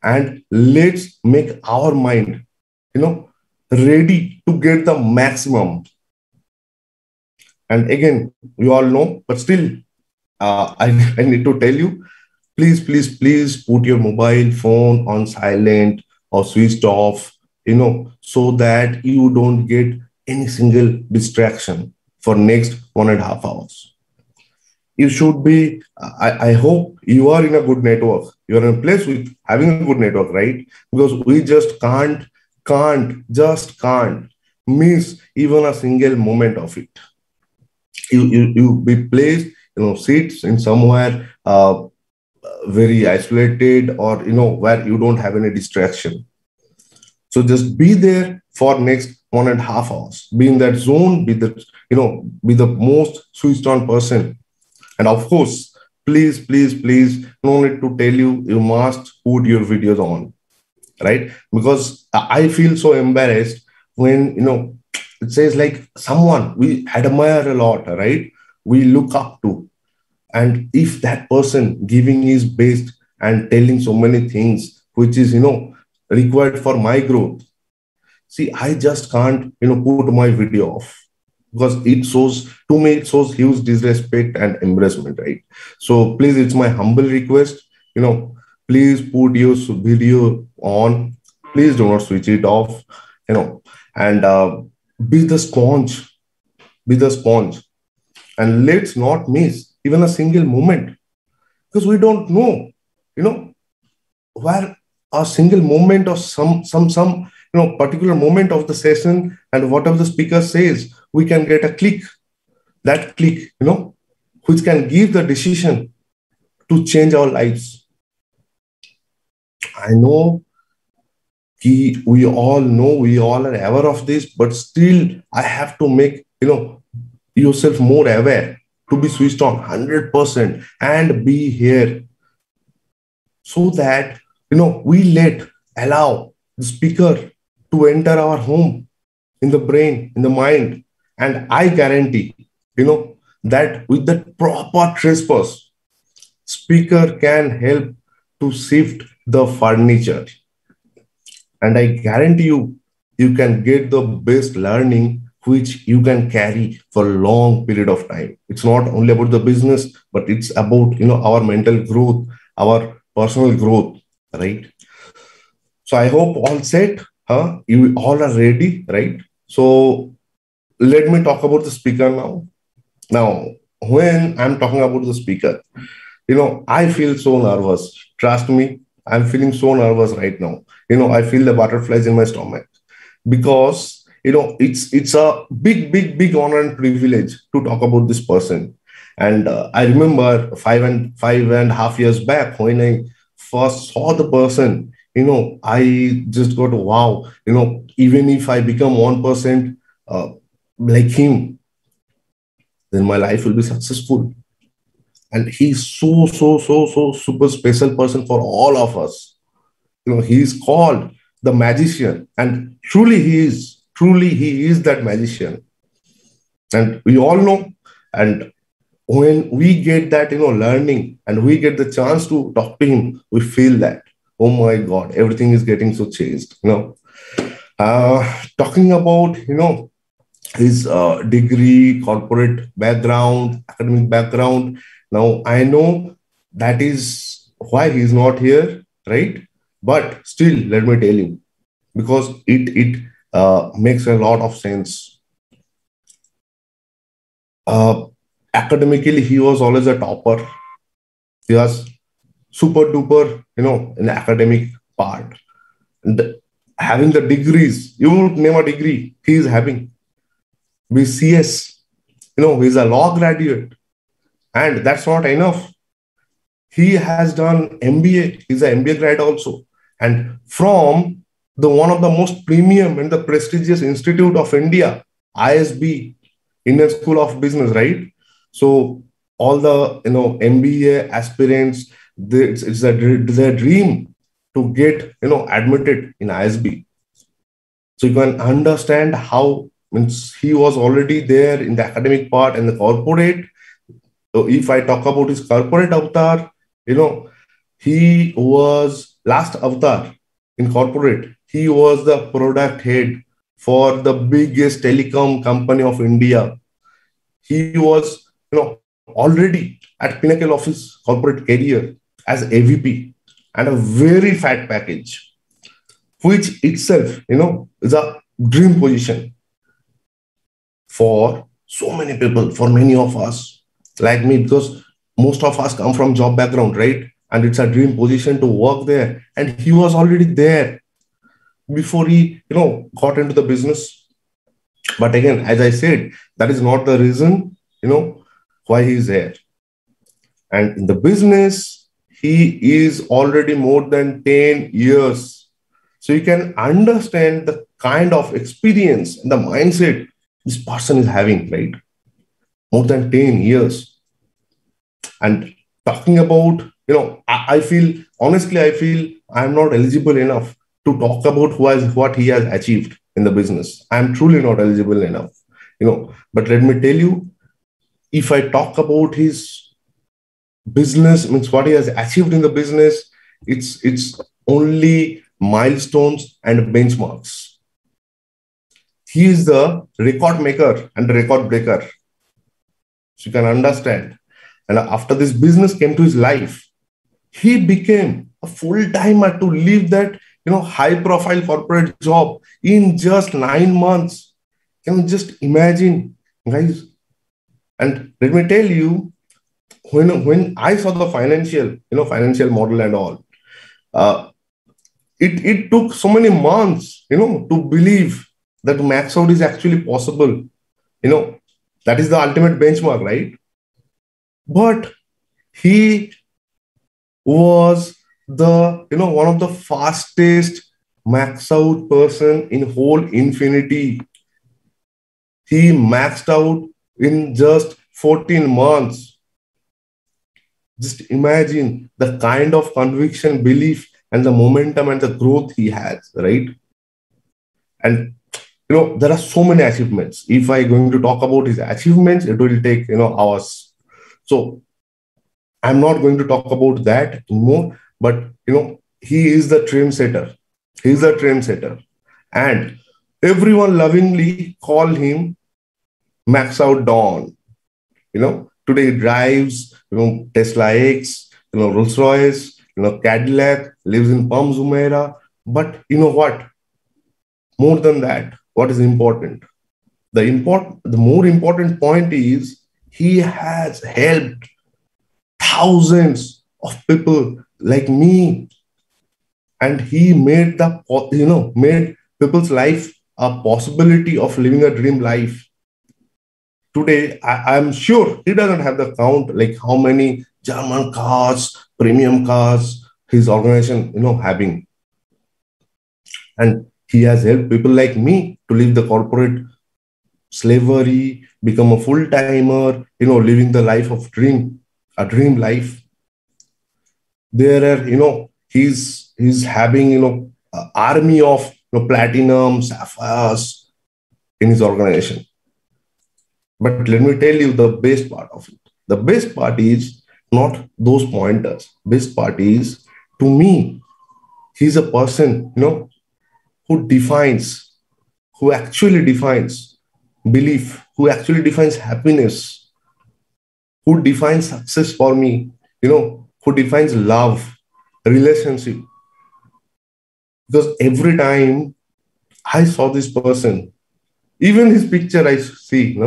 and let's make our mind, ready to get the maximum. And again, you all know, but still, I need to tell you, please put your mobile phone on silent or switched off, so that you don't get any single distraction for next 1.5 hours. You should be, I hope you are in a good network. You are in a place with having a good network, right? Because we just can't miss even a single moment of it. You be placed, seats in somewhere very isolated, or where you don't have any distraction. So just be there for next 1.5 hours. Be in that zone. Be the most switched on person. And of course, please, no need to tell you, you must put your videos on, right? Because I feel so embarrassed when it says like someone we admire a lot, right? We look up to. And if that person giving his best and telling so many things, which is, required for my growth, see, I just can't, put my video off, because it shows huge disrespect and embarrassment, right? So please, it's my humble request, please put your video on. Please do not switch it off, and be the sponge, and let's not miss even a single moment, because we don't know, where a single moment or some particular moment of the session, and whatever the speaker says, we can get a click, which can give the decision to change our lives. I know we all are aware of this, but still I have to make yourself more aware, to be switched on 100% and be here, so that we allow the speaker to enter our home, in the brain, in the mind. And I guarantee that with the proper trespass, speaker can help to shift the furniture. And I guarantee you can get the best learning, which you can carry for a long period of time. It's not only about the business, but it's about our mental growth, our personal growth, right? So I hope all set, you all are ready, right? So let me talk about the speaker now. Now, when I'm talking about the speaker, I feel so nervous. Trust me, I'm feeling so nervous right now. I feel the butterflies in my stomach, because it's a big honor and privilege to talk about this person. And I remember 5.5 years back, when I first saw the person, I just got wow. Even if I become 1% like him, then my life will be successful. And he's so super special person for all of us. He's called the magician, and truly he is that magician. And we all know, and when we get that learning, and we get the chance to talk to him, we feel that, oh my God, everything is getting so changed. Talking about his degree, corporate background, academic background. Now I know that is why he's not here, right? But still, let me tell you, because it makes a lot of sense. Academically, he was always a topper. He was super duper, in the academic part. And having the degrees, you would name a degree he is having. BCS, he's a law graduate. And that's not enough. He has done MBA. He's an MBA grad also. And from one of the most premium and the prestigious institute of India, ISB, Indian School of Business, right? So all the MBA aspirants, it's their dream to get admitted in ISB. So you can understand how, means he was already there in the academic part and the corporate. So if I talk about his corporate avatar, he was last avatar in corporate, he was the product head for the biggest telecom company of India. He was, already at pinnacle of his corporate career as AVP and a very fat package, which itself, is a dream position for so many people, for many of us, like me, because most of us come from job background, right? And it's a dream position to work there. And he was already there before he, got into the business. But again, as I said, that is not the reason, why he's there. And in the business, he is already more than 10 years. So you can understand the kind of experience and the mindset this person is having, right? More than 10 years. And talking about, I feel, honestly, I feel I'm not eligible enough to talk about what he has achieved in the business. I'm truly not eligible enough, but let me tell you, if I talk about his business, means what he has achieved in the business, it's only milestones and benchmarks. He is the record maker and the record breaker. So you can understand. And after this business came to his life, he became a full-timer to leave that, high-profile corporate job in just 9 months. Can you just imagine, guys? And let me tell you, when I saw the financial model and all, it took so many months, to believe that max out is actually possible. That is the ultimate benchmark, right? But he was one of the fastest max out person in whole Infiniti. He maxed out in just 14 months. Just imagine the kind of conviction, belief, and the momentum and the growth he has, right? And there are so many achievements. If I'm going to talk about his achievements, it will take hours. So I'm not going to talk about that anymore. But he is the trendsetter. He's a trendsetter, and everyone lovingly call him Max Out Don. Today he drives Tesla X, Rolls Royce, Cadillac, lives in Palm Jumeirah. But you know what? More than that, what is important? The more important point is he has helped thousands of people like me, and he made made people's life a possibility of living a dream life. Today, I'm sure he doesn't have the count, like how many German cars, premium cars his organization, having. And he has helped people like me to leave the corporate slavery, become a full-timer, living the life of dream, a dream life. There are, he's having, an army of platinum, sapphires in his organization. But let me tell you the best part of it. The best part is not those pointers. Best part is, to me, he's a person, who actually defines belief, who actually defines happiness, who defines success for me, who defines love, relationship. Because every time I saw this person, even his picture I see,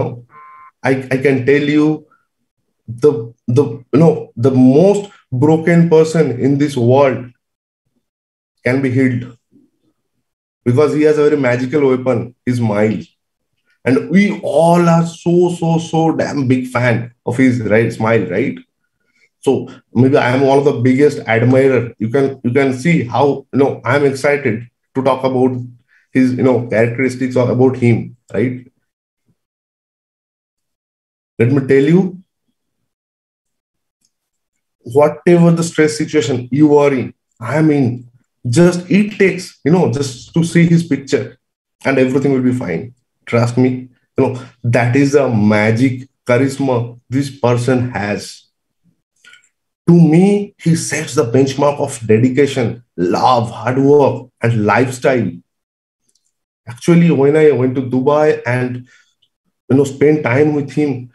I can tell you the most broken person in this world can be healed, because he has a very magical weapon, his smile. And we all are so damn big fan of his smile, right? So maybe I am one of the biggest admirer. You can see how I'm excited to talk about his characteristics or about him, right? Let me tell you, whatever the stress situation you are in, just it takes, just to see his picture and everything will be fine. Trust me, that is a magic charisma this person has. To me, he sets the benchmark of dedication, love, hard work, and lifestyle. Actually, when I went to Dubai and spent time with him,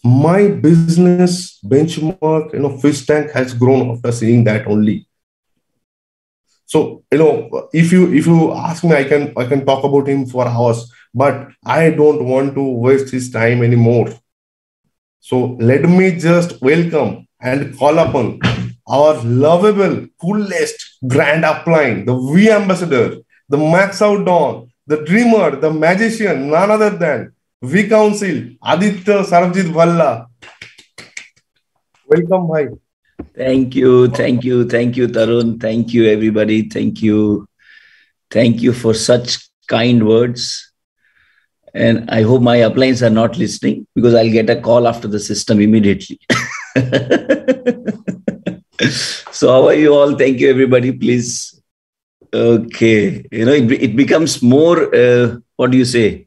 my business benchmark, fish tank has grown after seeing that only. So, if you ask me, I can talk about him for hours, but I don't want to waste his time anymore. So let me just welcome and call upon our lovable, coolest grand upline, the V ambassador, the max out Don, the dreamer, the magician, none other than V Council, Aditya Sarabjit Bhalla. Welcome, bhai. Thank you, Tarun. Thank you, everybody. Thank you for such kind words. And I hope my uplines are not listening, because I'll get a call after the system immediately. So how are you all? Thank you, everybody. Please. Okay. It becomes more, what do you say?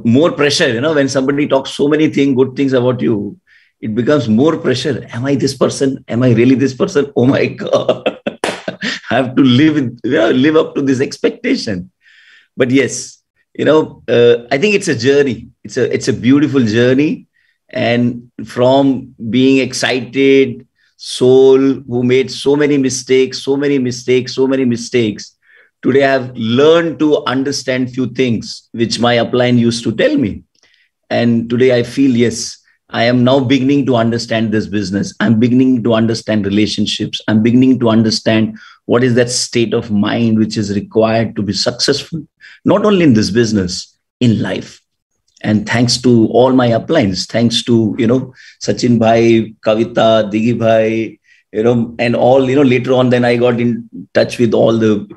More pressure, when somebody talks so many good things about you, it becomes more pressure. Am I this person? Am I really this person? Oh my God. I have to live up to this expectation. But yes, I think it's a journey. It's a beautiful journey. And from being excited soul who made so many mistakes, today I've learned to understand few things which my upline used to tell me. And today I feel, yes, I am now beginning to understand this business. I'm beginning to understand relationships. I'm beginning to understand what is that state of mind which is required to be successful, not only in this business, in life. And thanks to all my uplines, thanks to, Sachin bhai, Kavita, Digvijay, and all, later on, then I got in touch with all the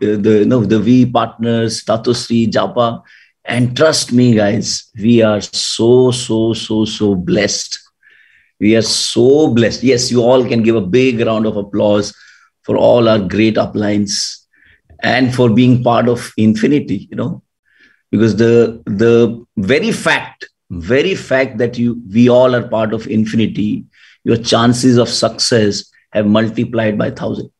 V partners, Tatosri, Japa. And trust me, guys, we are so blessed. We are so blessed. Yes, you all can give a big round of applause for all our great uplines and for being part of Infiniti, because the very fact that we all are part of Infiniti, your chances of success have multiplied by 1,000.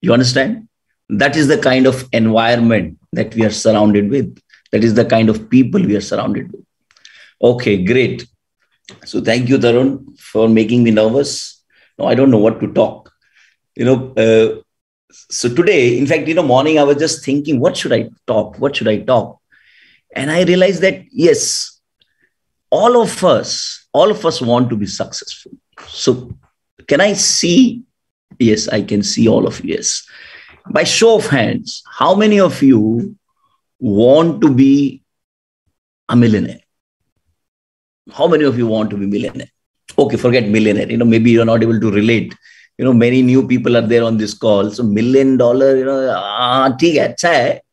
You understand? That is the kind of environment that we are surrounded with. That is the kind of people we are surrounded with. Okay, great. So thank you, Tarun, for making me nervous. Now I don't know what to talk. So today, in fact, morning, I was just thinking, what should I talk? And I realized that, yes, all of us want to be successful. So can I see? Yes, I can see all of you. Yes. By show of hands, how many of you want to be a millionaire? How many of you want to be millionaire? Okay, forget millionaire. Maybe you're not able to relate. Many new people are there on this call. So $1 million,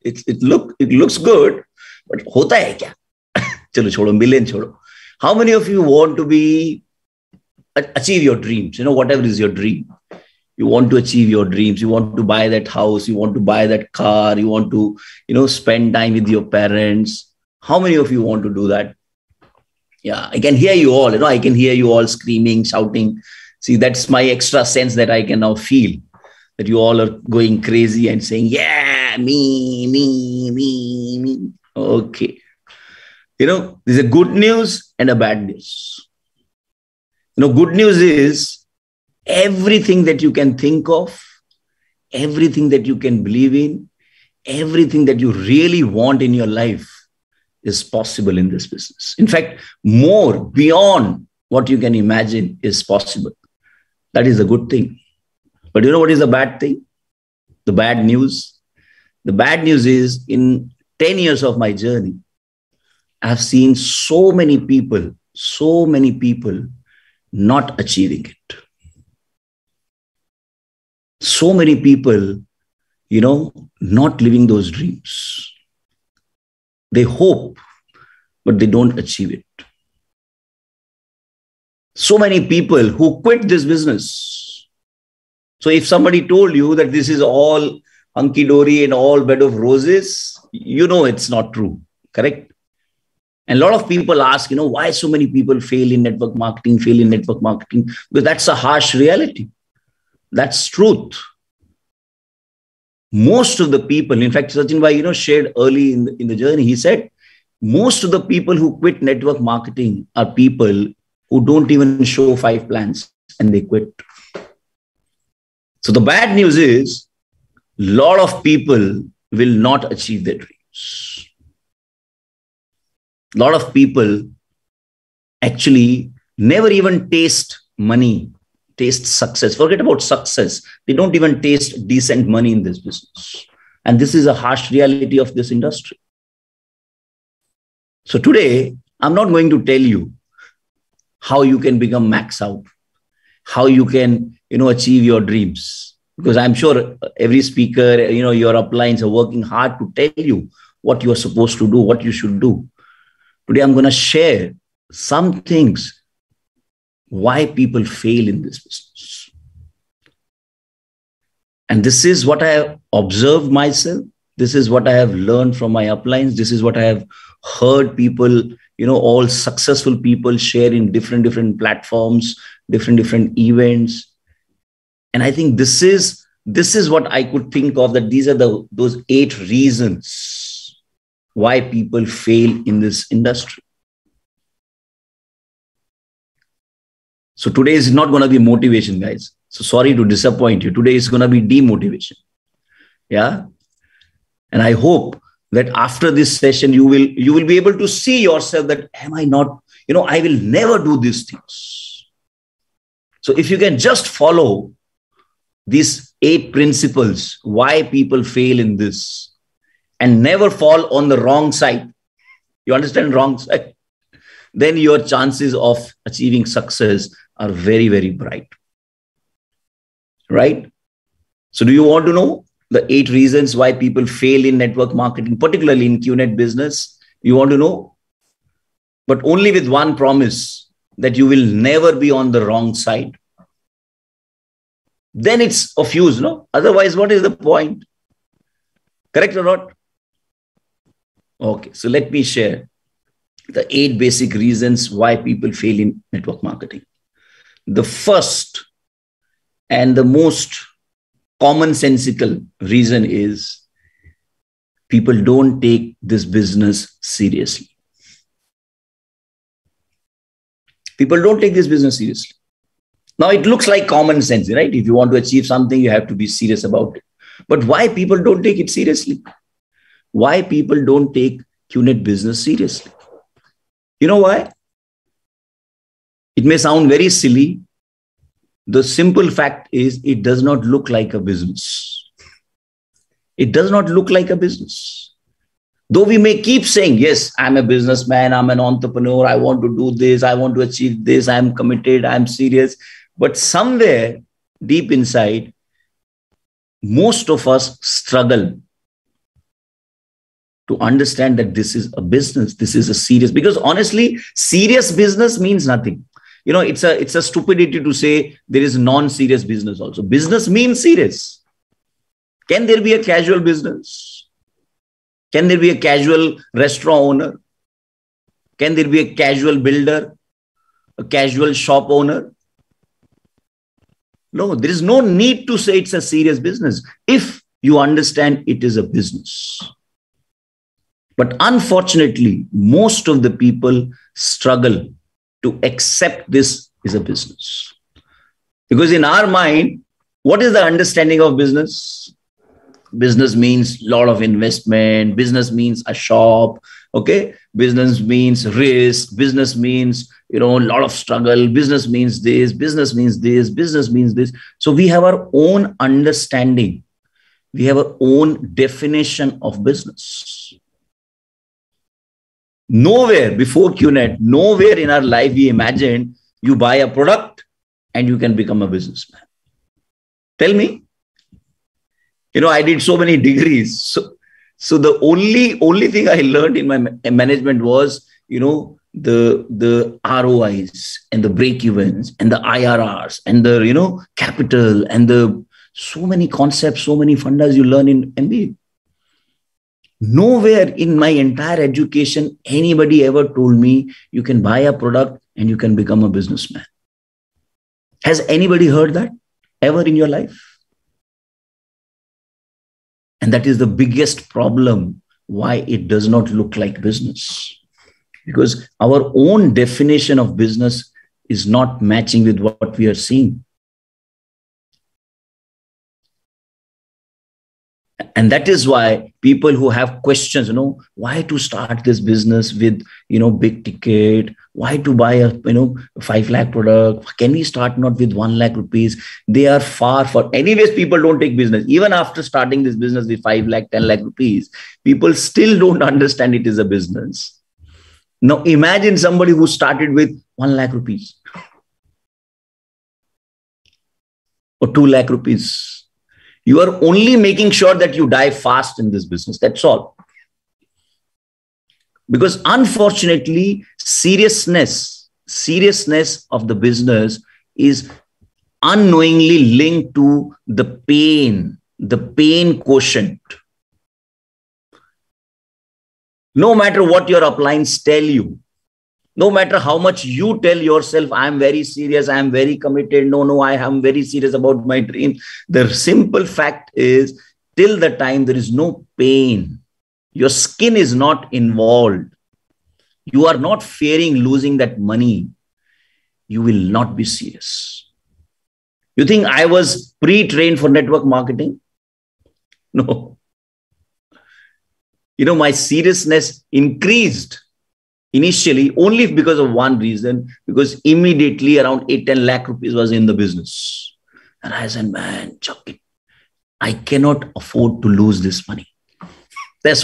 it looks good, but hota hai kya? Chalo chodo, million chodo. How many of you want to achieve your dreams? Whatever is your dream. You want to achieve your dreams. You want to buy that house. You want to buy that car. You want to, spend time with your parents. How many of you want to do that? Yeah, I can hear you all. I can hear you all screaming, shouting. See, that's my extra sense that I can now feel, that you all are going crazy and saying, yeah, me. Okay. There's a good news and a bad news. Good news is everything that you can think of, everything that you can believe in, everything that you really want in your life is possible in this business. In fact, more beyond what you can imagine is possible. That is a good thing. But what is the bad thing? The bad news? The bad news is in 10 years of my journey, I've seen so many people not achieving it. So many people, not living those dreams. They hope, but they don't achieve it. So many people who quit this business. So if somebody told you that this is all hunky-dory and all bed of roses, it's not true. Correct? And a lot of people ask, why so many people fail in network marketing, because that's a harsh reality. That's truth. Most of the people, in fact, Sachin Bhai, shared early in the journey, he said, most of the people who quit network marketing are people who don't even show 5 plans and they quit. So the bad news is, a lot of people will not achieve their dreams. A lot of people actually never even taste money, taste success. Forget about success. They don't even taste decent money in this business. And this is a harsh reality of this industry. So today, I'm not going to tell you how you can become max out, how you can, achieve your dreams. Because I'm sure every speaker, your uplines are working hard to tell you what you're supposed to do, what you should do. Today, I'm going to share some things why people fail in this business. And this is what I have observed myself. This is what I have learned from my uplines. This is what I have heard people, all successful people share in different platforms, different events. And I think this is what I could think of, that these are those 8 reasons why people fail in this industry. So today is not going to be motivation, guys. So sorry to disappoint you. Today is going to be demotivation. Yeah. And I hope that after this session, you will be able to see yourself that, am I not, I will never do these things. So if you can just follow these 8 principles, why people fail in this, and never fall on the wrong side. You understand? Wrong side. Then your chances of achieving success are very, very bright. Right? So do you want to know the 8 reasons why people fail in network marketing, particularly in QNET business? You want to know? But only with one promise, that you will never be on the wrong side. Then it's of use, no? Otherwise, what is the point? Correct or not? Okay, so let me share the 8 basic reasons why people fail in network marketing. The first and the most commonsensical reason is people don't take this business seriously. People don't take this business seriously. Now, it looks like common sense, right? If you want to achieve something, you have to be serious about it. But why people don't take it seriously? Why people don't take QNET business seriously? You know why? It may sound very silly. The simple fact is, it does not look like a business. It does not look like a business. Though we may keep saying, yes, I'm a businessman, I'm an entrepreneur, I want to do this, I want to achieve this, I'm committed, I'm serious. But somewhere deep inside, most of us struggle to understand that this is a business, this is a serious, because honestly, serious business means nothing. It's a stupidity to say there is non-serious business also. Business means serious. Can there be a casual business? Can there be a casual restaurant owner? Can there be a casual builder? A casual shop owner? No, there is no need to say it's a serious business if you understand it is a business. But unfortunately, most of the people struggle to accept this is a business. Because in our mind, what is the understanding of business? Business means a lot of investment. Business means a shop. Okay. Business means risk. Business means, a lot of struggle. Business means this. Business means this. Business means this. So we have our own understanding. We have our own definition of business. Nowhere before QNET, nowhere in our life we imagined you buy a product and you can become a businessman. Tell me. I did so many degrees. So the only thing I learned in my management was, the ROIs and the break-evens and the IRRs and the, capital and the so many concepts, so many fundas you learn in MBA. Nowhere in my entire education, anybody ever told me you can buy a product and you can become a businessman. Has anybody heard that ever in your life? And that is the biggest problem why it does not look like business. Because our own definition of business is not matching with what we are seeing. And that is why people who have questions, why to start this business with, big ticket, why to buy a, 5 lakh product? Can we start not with 1 lakh rupees? They are far. Anyways, people don't take business. Even after starting this business with 5 lakh, 10 lakh rupees, people still don't understand it is a business. Now imagine somebody who started with 1 lakh rupees or 2 lakh rupees. You are only making sure that you die fast in this business. That's all. Because unfortunately, seriousness of the business is unknowingly linked to the pain quotient. No matter what your uplines tell you, no matter how much you tell yourself, I am very serious, I am very committed, no, I am very serious about my dream. The simple fact is, till the time there is no pain, your skin is not involved, you are not fearing losing that money, you will not be serious. You think I was pre-trained for network marketing? No. My seriousness increased initially only because of one reason, because immediately around 8-10 lakh rupees was in the business. And I said, man, chuck it. I cannot afford to lose this money. That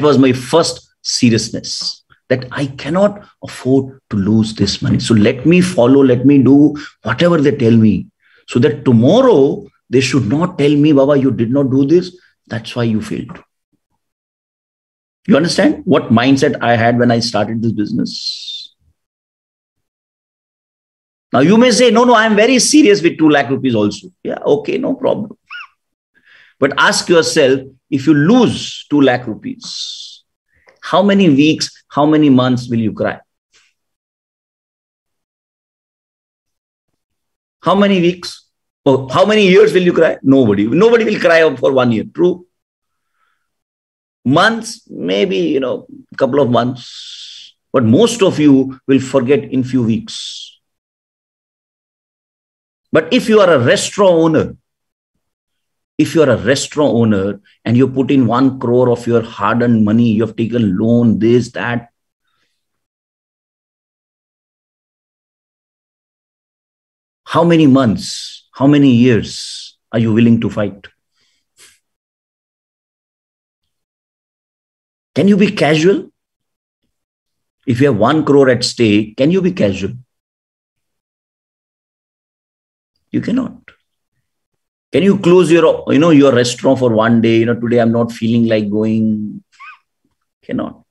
was my first seriousness, that I cannot afford to lose this money. So let me do whatever they tell me, so that tomorrow they should not tell me, Baba, you did not do this. That's why you failed. You understand what mindset I had when I started this business? Now you may say, no, I am very serious with 2 lakh rupees also. Yeah, okay, no problem. But ask yourself, if you lose 2 lakh rupees, how many weeks, how many months will you cry? How many weeks? Or how many years will you cry? Nobody will cry for 1 year. True. Months, maybe, a couple of months, but most of you will forget in few weeks. But if you are a restaurant owner, and you put in 1 crore of your hard-earned money, you have taken loan, this, that, how many months, how many years are you willing to fight? Can you be casual? If you have 1 crore at stake, can you be casual? You cannot. Can you close your restaurant for 1 day? Today I'm not feeling like going. Cannot.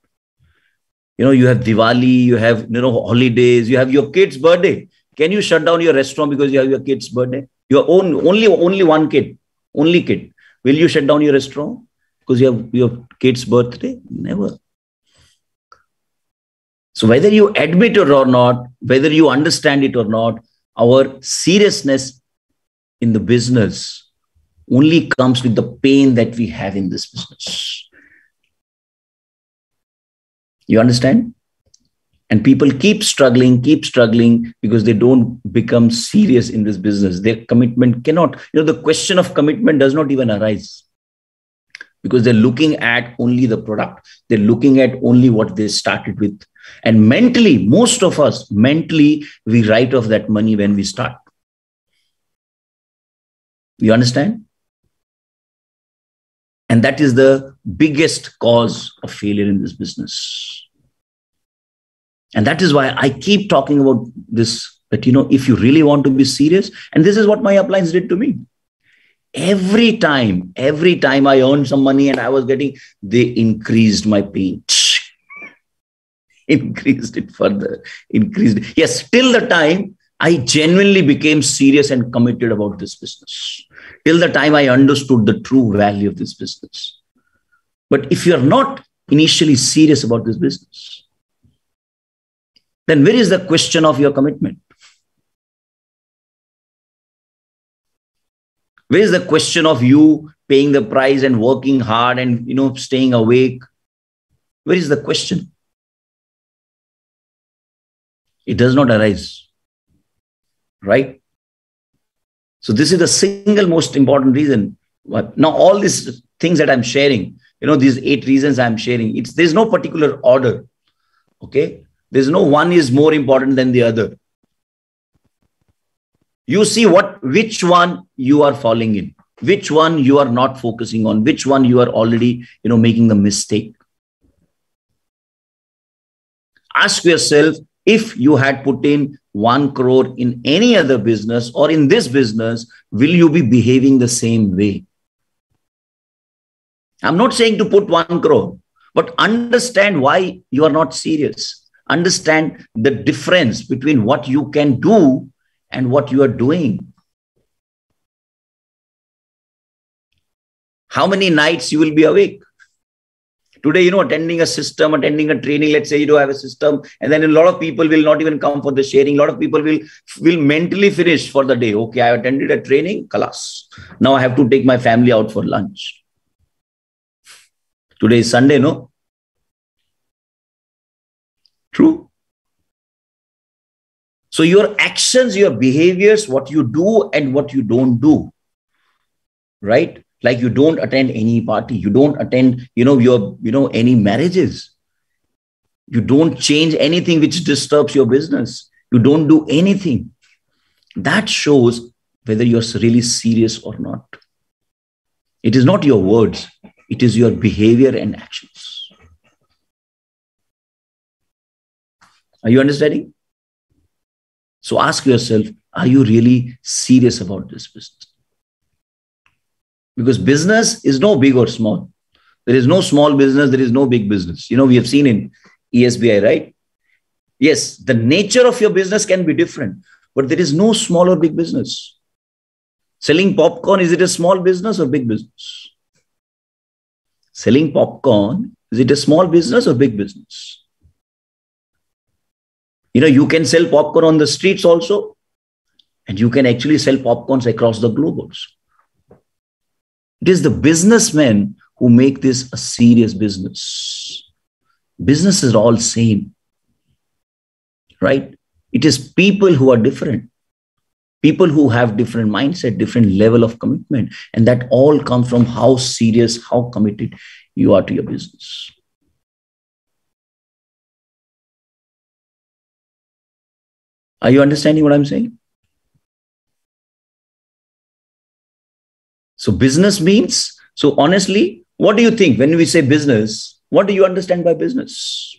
You have Diwali, you have, holidays, you have your kid's birthday. Can you shut down your restaurant because you have your kid's birthday? Your own, only one kid, only kid. Will you shut down your restaurant because you have your kid's birthday? Never. So whether you admit it or not, whether you understand it or not, our seriousness in the business only comes with the pain that we have in this business. You understand? And people keep struggling because they don't become serious in this business. Their commitment cannot, the question of commitment does not even arise, because they're looking at only the product. They're looking at only what they started with. And mentally, most of us, we write off that money when we start. You understand? And that is the biggest cause of failure in this business. And that is why I keep talking about this, that, if you really want to be serious, and this is what my uplines did to me. Every time I earned some money and I was they increased my pain. Increased it further, increased it. Yes, till the time I genuinely became serious and committed about this business. Till the time I understood the true value of this business. But if you're not initially serious about this business, then where is the question of your commitment? Where is the question of you paying the price and working hard and, staying awake? Where is the question? It does not arise, right? So this is the single most important reason. Now, all these things that I'm sharing, these 8 reasons I'm sharing, there's no particular order, okay? There's no one is more important than the other. You see which one you are falling in, which one you are not focusing on, which one you are already, making a mistake. Ask yourself, if you had put in 1 crore in any other business or in this business, will you be behaving the same way? I'm not saying to put 1 crore, but understand why you are not serious. Understand the difference between what you can do and what you are doing. How many nights you will be awake? Today, attending a system, attending a training, let's say you have a system, and then a lot of people will not even come for the sharing. A lot of people will mentally finish for the day. Okay, I attended a training, kalas. Now I have to take my family out for lunch. Today is Sunday, no? True. So your actions, your behaviors, what you do and what you don't do, right? Like you don't attend any party, you don't attend, any marriages. You don't change anything which disturbs your business. You don't do anything. That shows whether you're really serious or not. It is not your words. It is your behavior and actions. Are you understanding? So ask yourself, are you really serious about this business? Because business is no big or small. There is no small business. There is no big business. We have seen in ESBI, right? Yes, the nature of your business can be different, but there is no small or big business. Selling popcorn, is it a small business or big business? Selling popcorn, is it a small business or big business? You can sell popcorn on the streets also, and you can actually sell popcorns across the globe also. It is the businessmen who make this a serious business. Businesses are all same, right? It is people who are different. People who have different mindset, different level of commitment. And that all comes from how serious, how committed you are to your business. Are you understanding what I'm saying? So business means, so honestly, what do you think when we say business? What do you understand by business?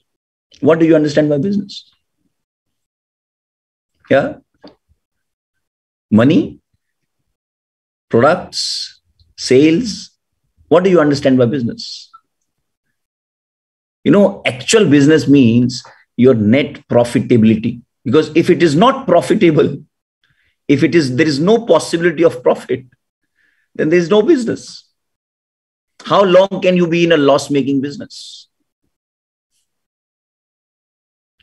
What do you understand by business? Yeah? Money, products, sales. What do you understand by business? Actual business means your net profitability. Because if it is not profitable, there is no possibility of profit, then there is no business. How long can you be in a loss-making business?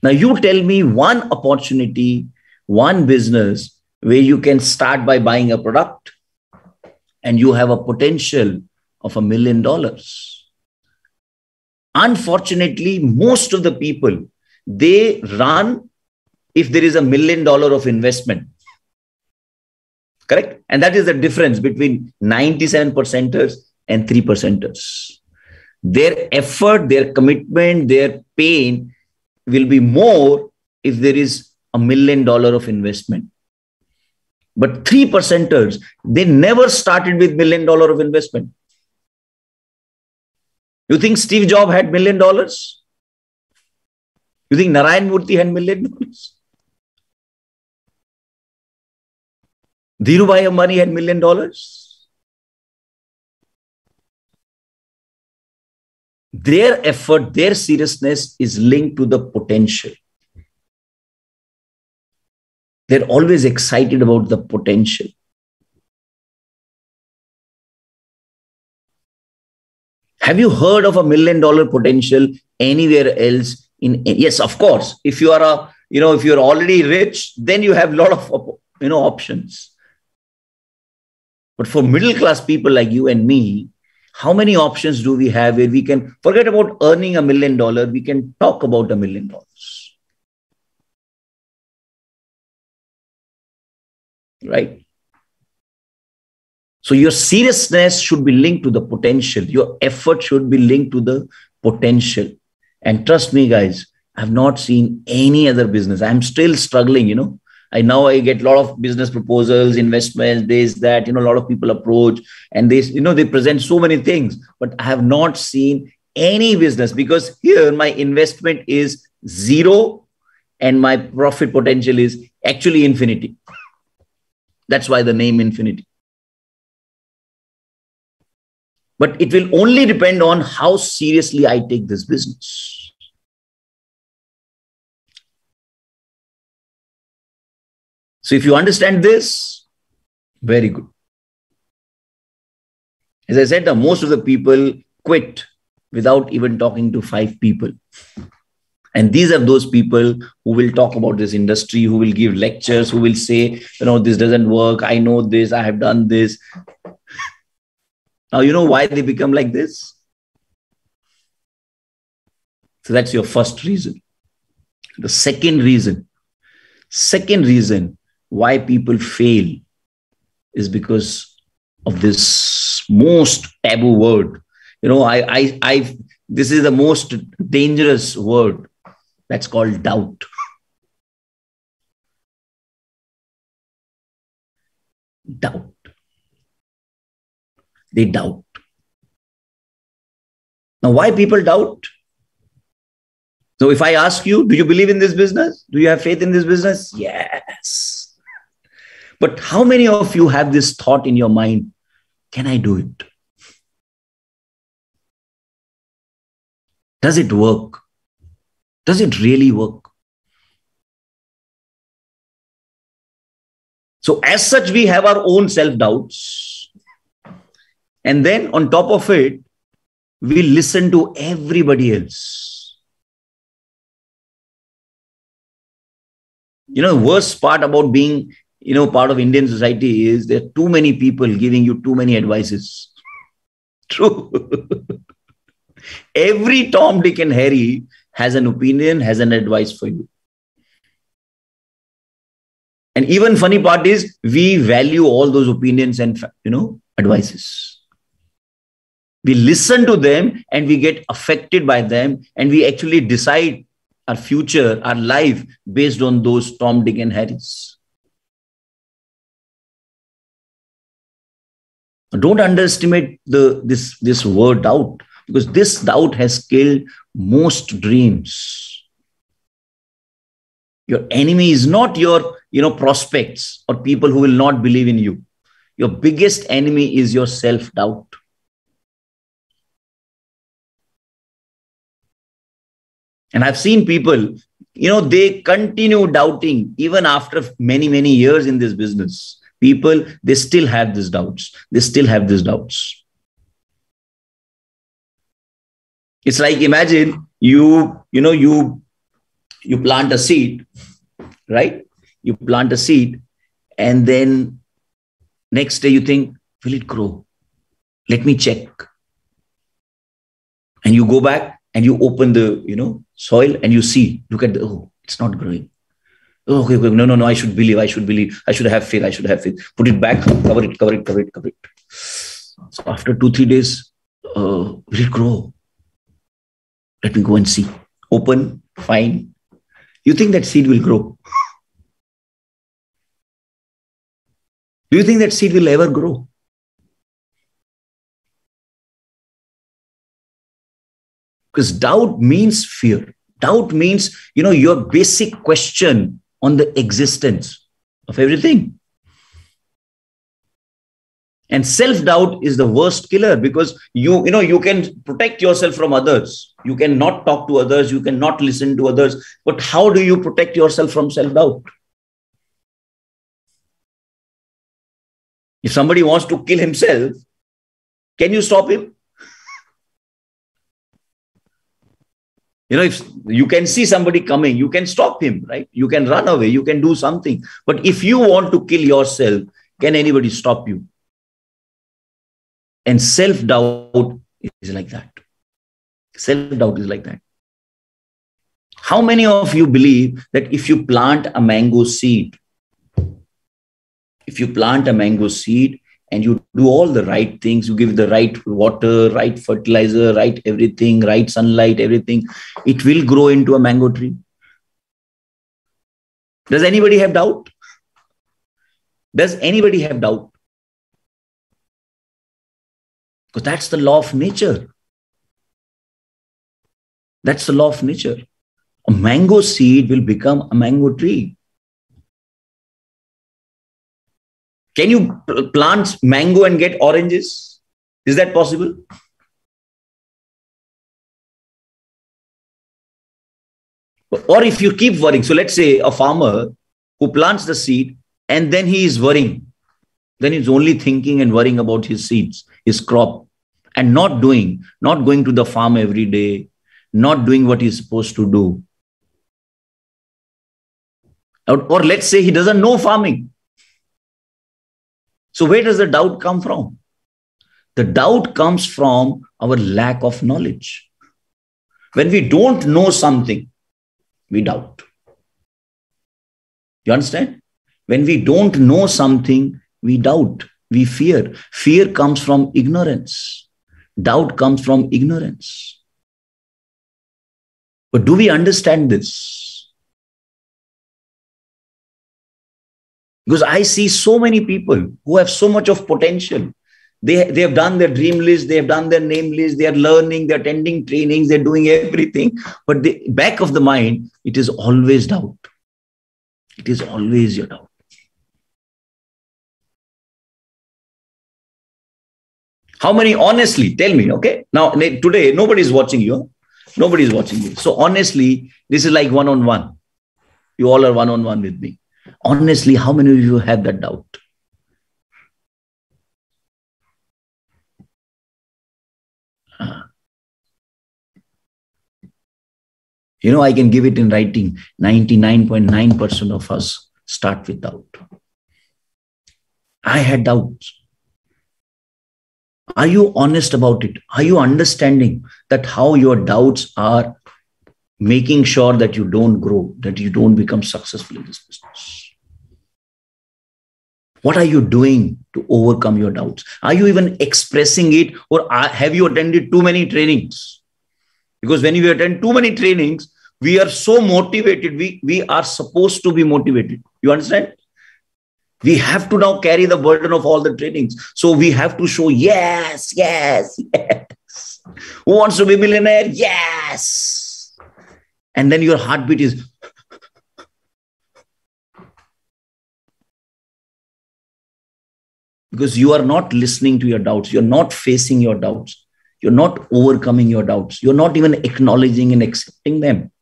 Now you tell me one opportunity, one business where you can start by buying a product and you have a potential of $1 million. Unfortunately, most of the people, they run if there is $1 million of investment. Correct? And that is the difference between 97%ers and 3%ers. Their effort, their commitment, their pain will be more if there is $1 million of investment. But 3%ers, they never started with $1 million of investment. You think Steve Jobs had $1 million? You think Narayan Murthy had $1 million? Dhirubhai Ambani had $1 million. Their effort, their seriousness is linked to the potential. They're always excited about the potential. Have you heard of $1 million potential anywhere else? Yes, of course. If you are if you're already rich, then you have a lot of options. But for middle class people like you and me, how many options do we have where we can forget about earning $1 million? We can talk about $1 million. Right? So your seriousness should be linked to the potential. Your effort should be linked to the potential. And trust me, guys, I've not seen any other business. I'm still struggling, I get a lot of business proposals, investments, this, that, a lot of people approach and they present so many things, but I have not seen any business because here my investment is zero and my profit potential is actually Infiniti. That's why the name Infiniti. But it will only depend on how seriously I take this business. So if you understand this, very good. As I said, most of the people quit without even talking to 5 people. And these are those people who will talk about this industry, who will give lectures, who will say, this doesn't work. I know this, I have done this. Now, you know why they become like this? So that's your first reason. The second reason why people fail is because of this most taboo word. This is the most dangerous word. That's called doubt. Doubt. They doubt. Now, why people doubt? So if I ask you, do you believe in this business? Do you have faith in this business? Yes. But how many of you have this thought in your mind? Can I do it? Does it work? Does it really work? So as such, we have our own self-doubts. And then on top of it, we listen to everybody else. The worst part about being, part of Indian society is there are too many people giving you too many advices. True. Every Tom, Dick and Harry has an opinion, has an advice for you. And even funny part is we value all those opinions and, advices. We listen to them and we get affected by them and we actually decide our future, our life based on those Tom, Dick and Harrys. Don't underestimate this word doubt, because this doubt has killed most dreams. Your enemy is not your prospects or people who will not believe in you. Your biggest enemy is your self-doubt. And I've seen people, they continue doubting even after many, many years in this business. People, they still have these doubts. It's like, imagine you plant a seed, right? You plant a seed and then next day you think, will it grow? Let me check. And you go back and you open the, soil and you see, look at it's not growing. Oh, okay, no, I should believe. I should have faith. Put it back, cover it. So after 2-3 days, will it grow? Let me go and see. Open, fine. You think that seed will grow? Do you think that seed will ever grow? Because doubt means fear. Doubt means, your basic question on the existence of everything. And self-doubt is the worst killer because you can protect yourself from others. You cannot talk to others. You cannot listen to others. But how do you protect yourself from self-doubt? If somebody wants to kill himself, can you stop him? If you can see somebody coming, you can stop him, right? You can run away, you can do something. But if you want to kill yourself, can anybody stop you? And self-doubt is like that. Self-doubt is like that. How many of you believe that if you plant a mango seed, and you do all the right things, you give the right water, right fertilizer, right everything, right sunlight, everything, it will grow into a mango tree? Does anybody have doubt? Does anybody have doubt? Because that's the law of nature. That's the law of nature. A mango seed will become a mango tree. Can you plant mango and get oranges? Is that possible? Or if you keep worrying, so let's say a farmer who plants the seed and then he is worrying, then he's only thinking and worrying about his seeds, his crop, and not going to the farm every day, not doing what he's supposed to do. Or let's say he doesn't know farming. So where does the doubt come from? The doubt comes from our lack of knowledge. When we don't know something, we doubt. You understand? When we don't know something, we doubt, we fear. Fear comes from ignorance. Doubt comes from ignorance. But do we understand this? Because I see so many people who have so much of potential. They have done their dream list, they have done their name list, they are learning, they're attending trainings, they're doing everything. But the back of the mind, it is always doubt. It is always your doubt. How many, honestly, tell me, okay? Now, today, nobody is watching you. Nobody is watching you. So honestly, this is like one-on-one. You all are one-on-one with me. Honestly, how many of you have that doubt? I can give it in writing. 99.9% of us start with doubt. I had doubts. Are you honest about it? Are you understanding that how your doubts are making sure that you don't grow, that you don't become successful in this business? What are you doing to overcome your doubts? Are you even expressing it, or have you attended too many trainings? Because when you attend too many trainings, we are so motivated. We are supposed to be motivated. You understand? We have to now carry the burden of all the trainings. So we have to show, yes, yes, yes. Who wants to be a millionaire? Yes. And then your heartbeat is... Because you are not listening to your doubts. You're not facing your doubts. You're not overcoming your doubts. You're not even acknowledging and accepting them,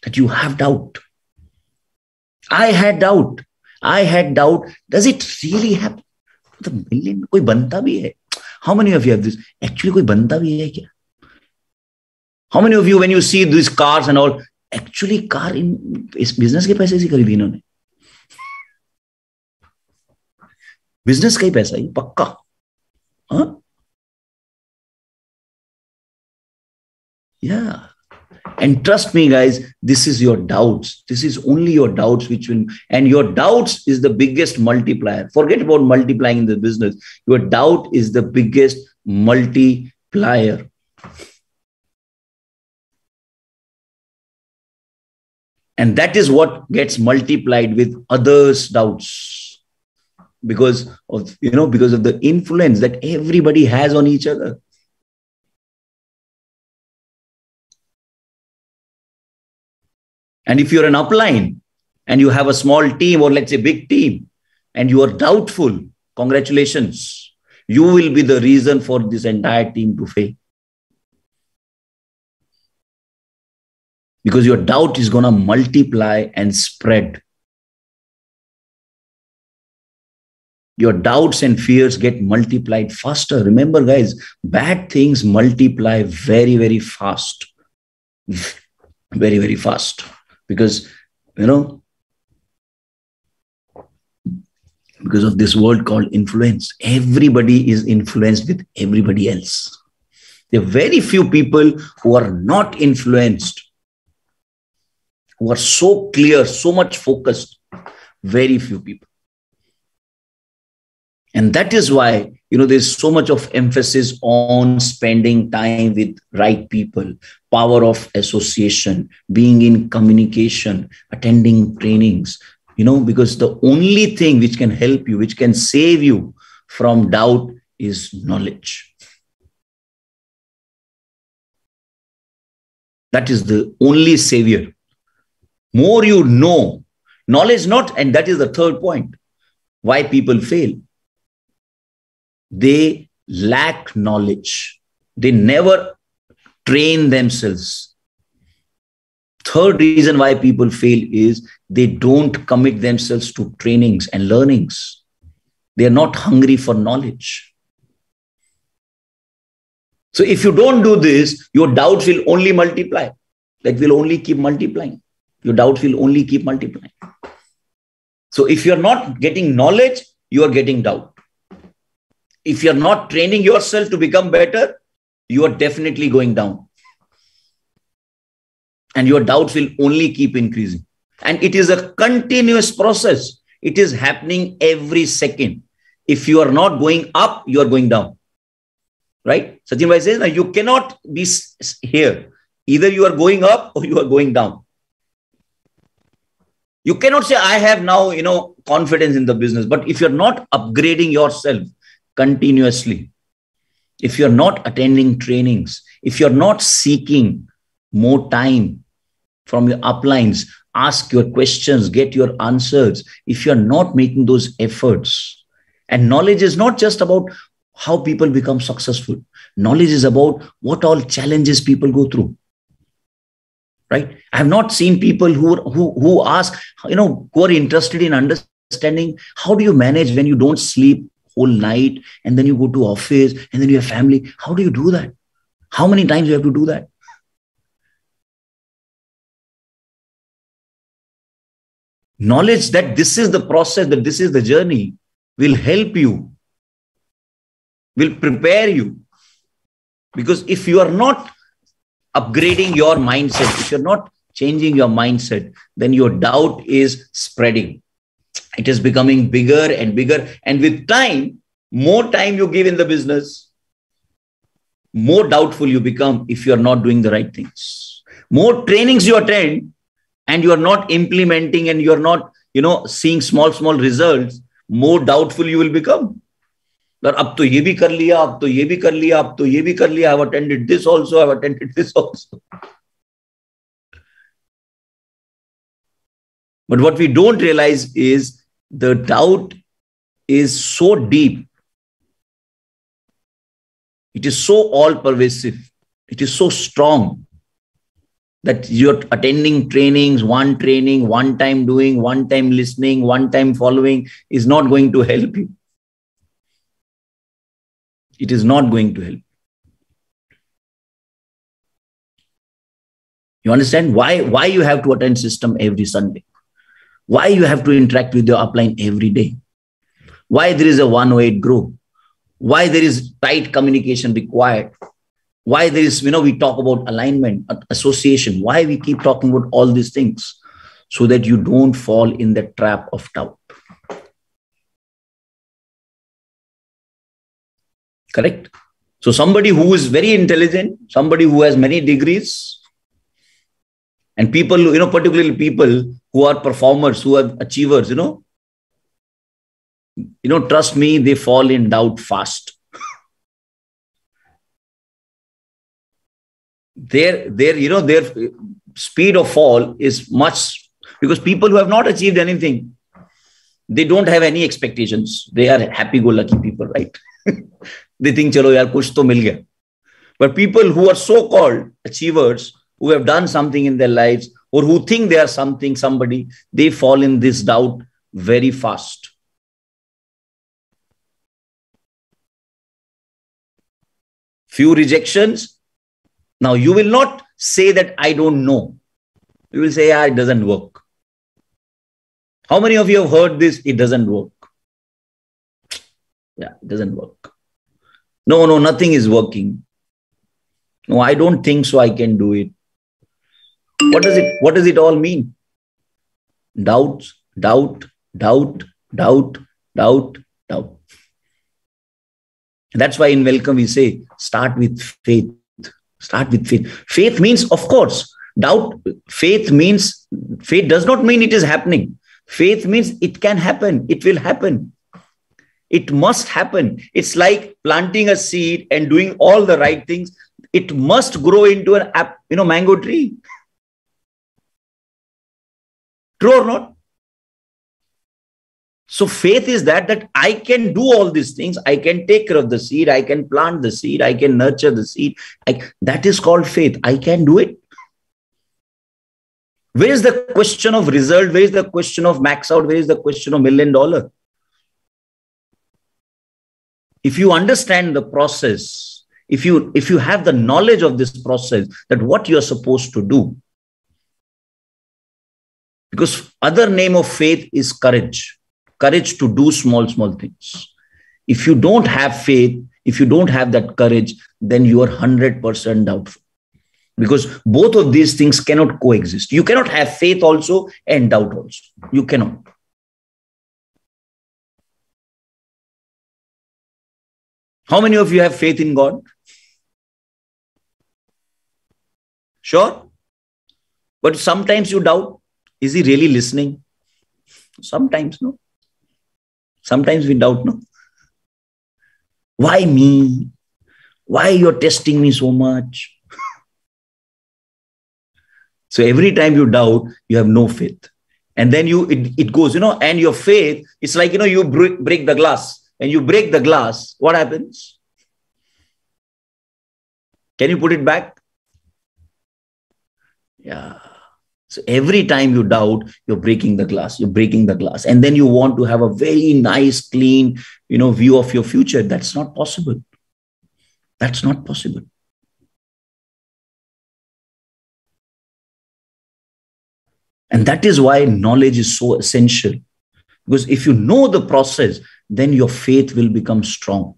that you have doubt. I had doubt. Does it really happen? The million, koi banta bhi hai. How many of you have this? Actually, koi banta bhi hai kya? How many of you, when you see these cars and all, actually car in is business ke paise se kharidi inhone? Business का ही पैसा ही पक्का. Huh? Yeah. And trust me, guys, this is your doubts. This is only your doubts and your doubts is the biggest multiplier. Forget about multiplying in the business. Your doubt is the biggest multiplier. And that is what gets multiplied with others' doubts. Because of the influence that everybody has on each other. And if you're an upline and you have a small team, or let's say big team, and you are doubtful, congratulations, you will be the reason for this entire team to fail. Because your doubt is going to multiply and spread. Your doubts and fears get multiplied faster. Remember, guys, bad things multiply very, very fast. very, very fast. Because, because of this word called influence, everybody is influenced with everybody else. There are very few people who are not influenced, who are so clear, so much focused. Very few people. And that is why, there's so much of emphasis on spending time with right people, power of association, being in communication, attending trainings, because the only thing which can help you, which can save you from doubt is knowledge. That is the only savior. More you know, knowledge not, and that is the third point, why people fail. They lack knowledge. They never train themselves. Third reason why people fail is they don't commit themselves to trainings and learnings. They are not hungry for knowledge. So if you don't do this, your doubts will only multiply. That will only keep multiplying. Your doubts will only keep multiplying. So if you're not getting knowledge, you are getting doubt. If you're not training yourself to become better, you are definitely going down. And your doubts will only keep increasing. And it is a continuous process. It is happening every second. If you are not going up, you are going down. Right? Sachin Bhai says, now you cannot be here. Either you are going up or you are going down. You cannot say, I have now, confidence in the business. But if you're not upgrading yourself continuously, if you're not attending trainings, if you're not seeking more time from your uplines, ask your questions, get your answers, if you're not making those efforts, and knowledge is not just about how people become successful. Knowledge is about what all challenges people go through. Right? I have not seen people who ask, who are interested in understanding, how do you manage when you don't sleep whole night and then you go to office and then you have family? How do you do that? How many times you have to do that? Knowledge that this is the process, that this is the journey will help you, will prepare you. Because if you are not upgrading your mindset, if you're not changing your mindset, then your doubt is spreading. It is becoming bigger and bigger. And with time, more time you give in the business, more doubtful you become if you're not doing the right things. More trainings you attend and you are not implementing and you're not, seeing small results, more doubtful you will become. But ab to ye bhi kar liya, ab to ye bhi kar liya, ab to ye bhi kar liya, I've attended this also, I've attended this also. But what we don't realize is the doubt is so deep. It is so all-pervasive. It is so strong that you're attending trainings, one time doing, one time listening, one time following is not going to help you. It is not going to help. You understand why you have to attend system every Sunday? Why you have to interact with your upline every day? Why there is a 108 group? Why there is tight communication required? Why there is, we talk about alignment, association. Why we keep talking about all these things? So that you don't fall in the trap of doubt. Correct? So somebody who is very intelligent, somebody who has many degrees, and people, particularly people who are performers, who are achievers, trust me, they fall in doubt fast. Their speed of fall is much, because people who have not achieved anything, they don't have any expectations. They are happy-go-lucky people, right? They think, chalo yaar, kuch to mil gaya. But people who are so-called achievers, who have done something in their lives, or who think they are somebody, they fall in this doubt very fast. Few rejections. Now, you will not say that I don't know. You will say, yeah, it doesn't work. How many of you have heard this? It doesn't work. Yeah, it doesn't work. No, nothing is working. No, I don't think so. I can do it. What does it all mean? Doubt. That's why in Welcome we say, start with faith. Start with faith. Faith means, of course, doubt. Faith does not mean it is happening. Faith means it can happen. It will happen. It must happen. It's like planting a seed and doing all the right things. It must grow into an mango tree. True or not? So faith is that I can do all these things. I can take care of the seed. I can plant the seed. I can nurture the seed. That is called faith. I can do it. Where is the question of result? Where is the question of max out? Where is the question of $1 million? If you understand the process, if you have the knowledge of this process, that what you are supposed to do, because other name of faith is courage. Courage to do small things. If you don't have faith, if you don't have that courage, then you are 100% doubtful. Because both of these things cannot coexist. You cannot have faith also and doubt also. You cannot. How many of you have faith in God? Sure. But sometimes you doubt. Is he really listening? Sometimes no. Sometimes we doubt, no? Why me? Why you're testing me so much? So every time you doubt, you have no faith. And then it goes, and your faith, it's like, you break the glass. And you break the glass, what happens? Can you put it back? Yeah. So every time you doubt, you're breaking the glass. You're breaking the glass. And then you want to have a very nice, clean, view of your future. That's not possible. That's not possible. And that is why knowledge is so essential. Because if you know the process, then your faith will become strong.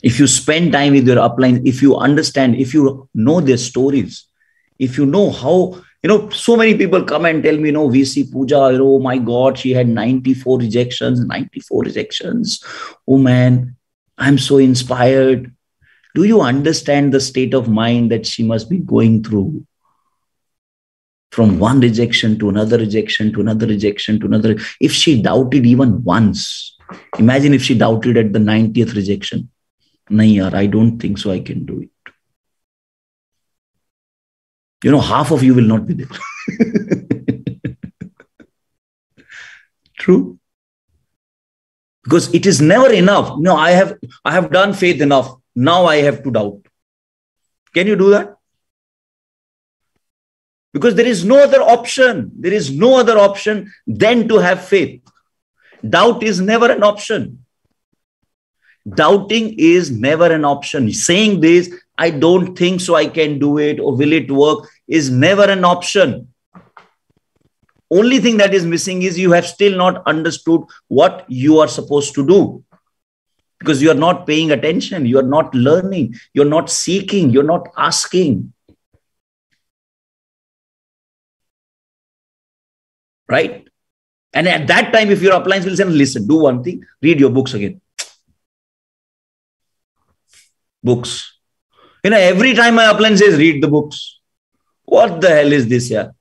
If you spend time with your uplines, if you understand, if you know their stories, if you know how, so many people come and tell me, VC Pooja, oh my God, she had 94 rejections. Oh man, I'm so inspired. Do you understand the state of mind that she must be going through? From one rejection to another rejection to another rejection to another. If she doubted even once, imagine if she doubted at the 90th rejection. Nahi yaar, I don't think so I can do it. Half of you will not be there. True. Because it is never enough. No, I have done faith enough. Now I have to doubt. Can you do that? Because there is no other option. There is no other option than to have faith. Doubt is never an option. Doubting is never an option. Saying this, I don't think so I can do it or will it work, is never an option. Only thing that is missing is you have still not understood what you are supposed to do. Because you are not paying attention. You are not learning. You're not seeking. You're not asking. Right? And at that time, if your uplines will say, listen, do one thing, read your books again. Books. Every time my upline says, read the books. What the hell is this here?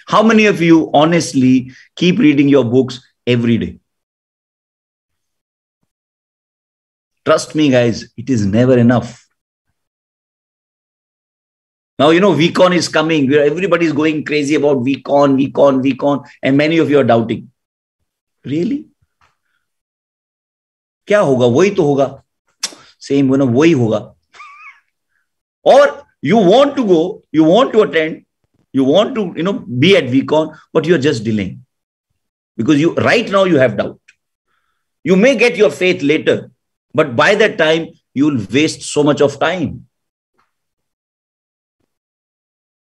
How many of you honestly keep reading your books every day? Trust me, guys, it is never enough. Now, VCon is coming. Everybody is going crazy about VCon. And many of you are doubting. Really? Kya hoga? Wahi to hoga. Same, wahi hoga. Or you want to go, you want to attend, you want to, be at VCon, but you're just delaying. Because right now you have doubt. You may get your faith later, but by that time, you'll waste so much of time.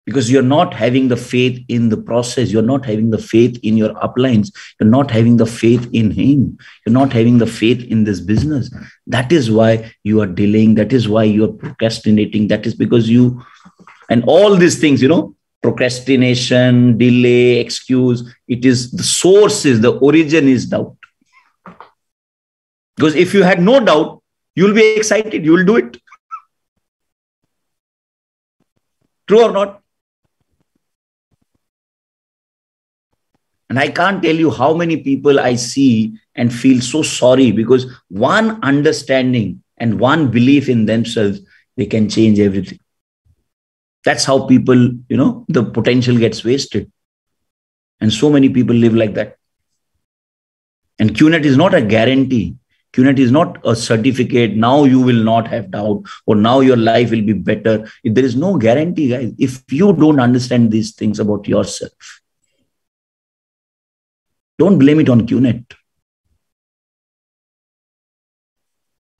Because you're not having the faith in the process. You're not having the faith in your uplines. You're not having the faith in him. You're not having the faith in this business. That is why you are delaying. That is why you are procrastinating. That is because you, and all these things, procrastination, delay, excuse, it is the source, is the origin is doubt. Because if you had no doubt, you'll be excited. You will do it. True or not? And I can't tell you how many people I see and feel so sorry, because one understanding and one belief in themselves, they can change everything. That's how people, the potential gets wasted. And so many people live like that. And QNET is not a guarantee. QNET is not a certificate. Now you will not have doubt, or now your life will be better. There is no guarantee, guys. If you don't understand these things about yourself, don't blame it on QNET.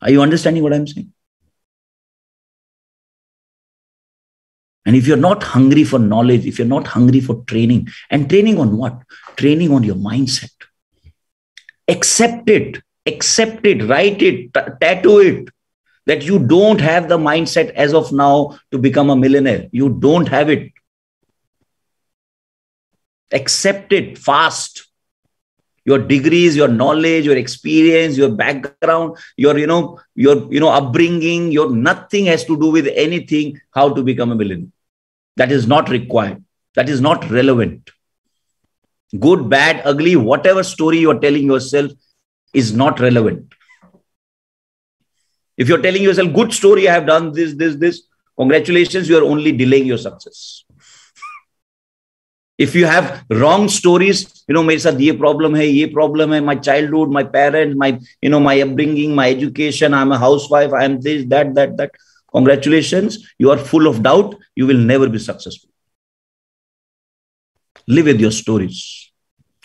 Are you understanding what I'm saying? And if you're not hungry for knowledge, if you're not hungry for training, and training on what? Training on your mindset. Accept it, write it, tattoo it, that you don't have the mindset as of now to become a millionaire. You don't have it. Accept it fast. Your degrees, your knowledge, your experience, your background, your upbringing, your nothing has to do with anything how to become a millionaire. That is not required. That is not relevant. Good, bad, ugly, whatever story you are telling yourself is not relevant. If you're telling yourself, good story, I have done this, congratulations, you are only delaying your success. If you have wrong stories, मेरे साथ ये problem है, my childhood, my parents, my upbringing, my education, I'm a housewife, I am this, that. Congratulations, you are full of doubt. You will never be successful. Live with your stories.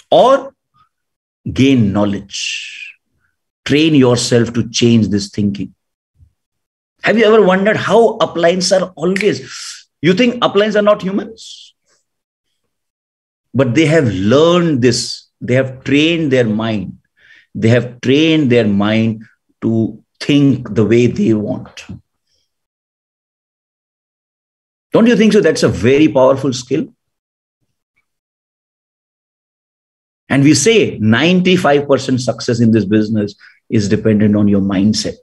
Or gain knowledge. Train yourself to change this thinking. Have you ever wondered how uplines are always? You think uplines are not humans? But they have learned this. They have trained their mind. They have trained their mind to think the way they want. Don't you think so? That's a very powerful skill. And we say 95% success in this business is dependent on your mindset.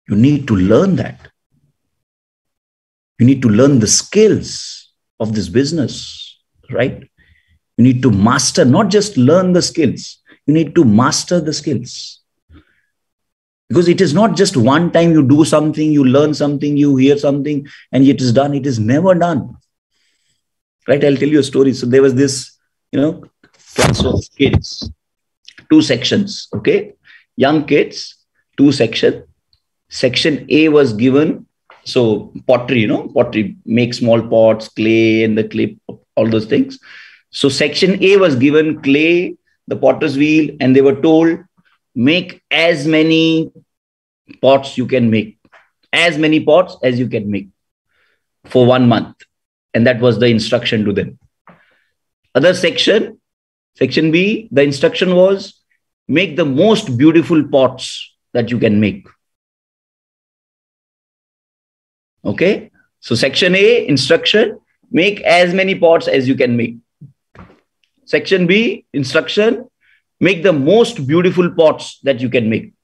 You need to learn that. You need to learn the skills of this business, right? You need to master, not just learn the skills. You need to master the skills. Because it is not just one time you do something, you learn something, you hear something, and it is done. It is never done. Right? I'll tell you a story. So there was this, class of kids, 2 sections, okay? Young kids, 2 sections. Section A was given, so pottery, pottery, make small pots, clay, and the clay, all those things. So section A was given clay, the potter's wheel, and they were told, make as many pots you can make, as many pots as you can make for 1 month. And that was the instruction to them. Other section, section B, the instruction was, make the most beautiful pots that you can make. Okay. So section A, instruction, make as many pots as you can make. Section B, instruction, make the most beautiful pots that you can make.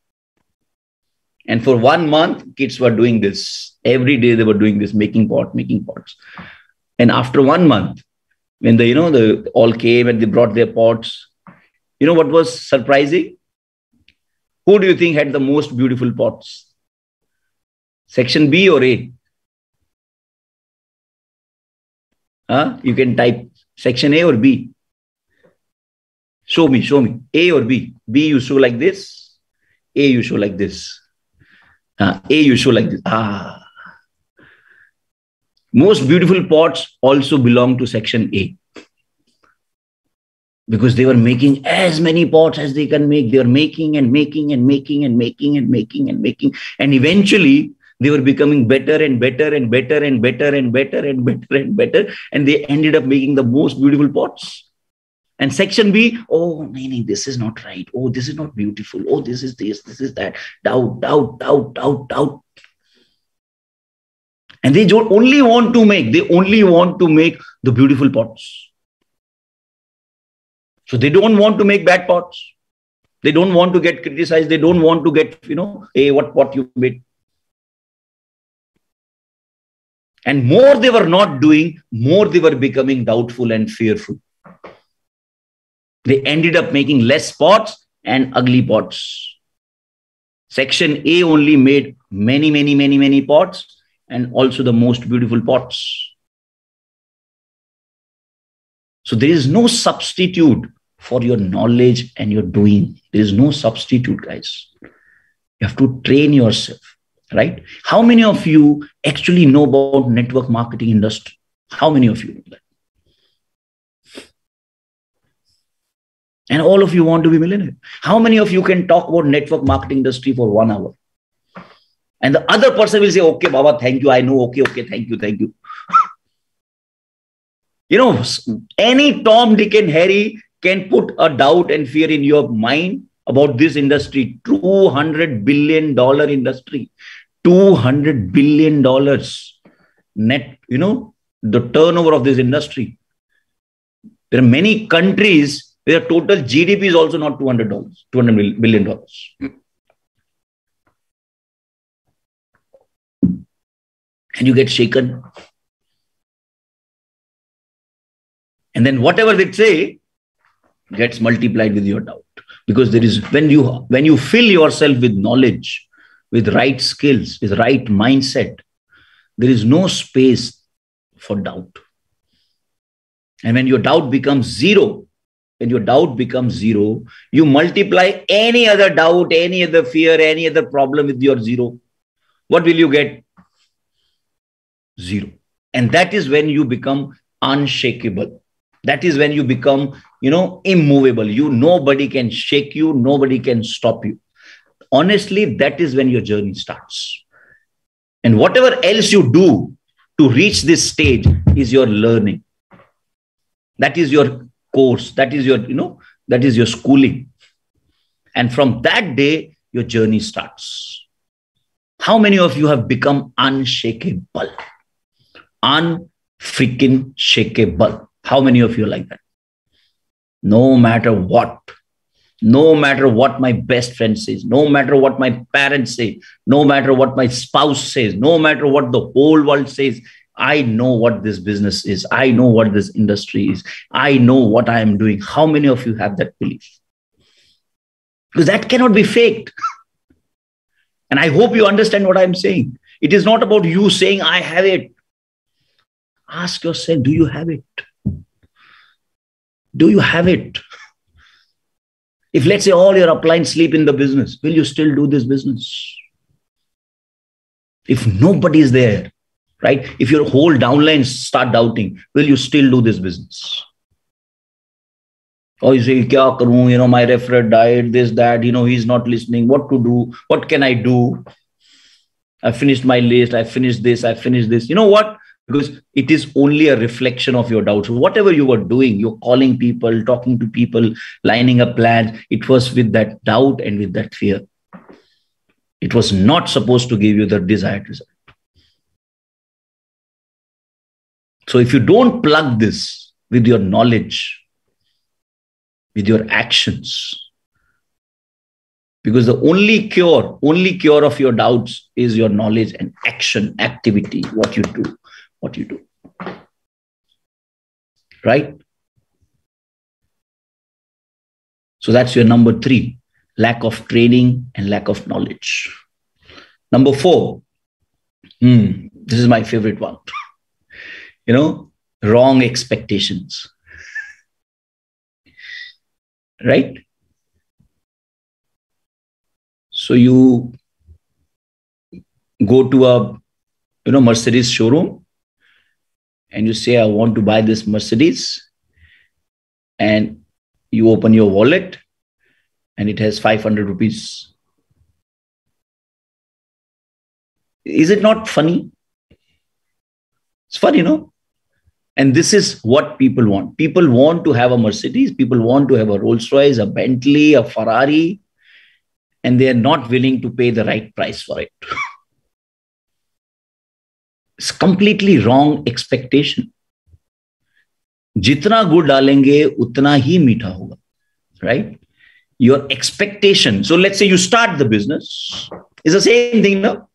And for 1 month, kids were doing this. Every day they were doing this, making pots. And after 1 month, when they all came and they brought their pots, what was surprising? Who do you think had the most beautiful pots? Section B or A? You can type section A or B. Show me. A or B? B you show like this. A you show like this. A you show like this. Most beautiful pots also belong to section A. Because they were making as many pots as they can make. They were making. And eventually They were becoming better and better and better and better and better and better and better. And they ended up making the most beautiful pots. And section B, oh, no, this is not right. Oh, this is not beautiful. Oh, this is that. Doubt, doubt, doubt, doubt, doubt. And they only want to make the beautiful pots. So they don't want to make bad pots. They don't want to get criticized. They don't want to get, hey, what you made. And more they were not doing, more they were becoming doubtful and fearful. They ended up making less pots and ugly pots. Section A only made many, many, many, many pots and also the most beautiful pots. So there is no substitute for your knowledge and your doing. There is no substitute, guys. You have to train yourself, right? How many of you actually know about network marketing industry? How many of you know that? And all of you want to be millionaire. How many of you can talk about network marketing industry for 1 hour? And the other person will say, okay, Baba, thank you. I know. Okay, thank you. Any Tom, Dick and Harry can put a doubt and fear in your mind about this industry. $200 billion industry. $200 billion net, the turnover of this industry. There are many countries where total GDP is also not $200 billion. And you get shaken. And then whatever they say gets multiplied with your doubt. Because there is, when you fill yourself with knowledge, with right skills, with right mindset, there is no space for doubt. And when your doubt becomes zero, you multiply any other doubt, any other fear, any other problem with your zero. What will you get? Zero. And that is when you become unshakable. That is when you become, immovable. Nobody can shake you. Nobody can stop you. Honestly, that is when your journey starts. And whatever else you do to reach this stage is your learning. That is your course. That is your schooling. And from that day, your journey starts. How many of you have become unshakable? Unfreaking shakeable. How many of you are like that? No matter what my best friend says, no matter what my parents say, no matter what my spouse says, no matter what the whole world says, I know what this business is. I know what this industry is. I know what I am doing. How many of you have that belief? Because that cannot be faked. And I hope you understand what I'm saying. It is not about you saying, I have it. Ask yourself, do you have it? Do you have it? If let's say all your uplines sleep in the business, will you still do this business? If nobody is there, right? If your whole downlines start doubting, will you still do this business? Or you say, kya karoon? My referee died, this, that, he's not listening. What to do? What can I do? I finished my list. I finished this. I finished this. You know what? Because it is only a reflection of your doubts. Whatever you were doing, you're calling people, talking to people, lining up plans. It was with that doubt and with that fear. It was not supposed to give you the desired result. So if you don't plug this with your knowledge, with your actions, because the only cure of your doubts is your knowledge and action, activity, what you do. Right? So that's your number 3, lack of training and lack of knowledge. Number 4, this is my favorite one. Wrong expectations. Right? So you go to a Mercedes showroom and you say, I want to buy this Mercedes, and you open your wallet and it has 500 rupees. Is it not funny? It's funny, no? And this is what people want. People want to have a Mercedes. People want to have a Rolls Royce, a Bentley, a Ferrari, and they are not willing to pay the right price for it. It's completely wrong expectation. Jitna gud dalenge, utna hi meetha hoga, right? Your expectation. So let's say you start the business. It's the same thing, no?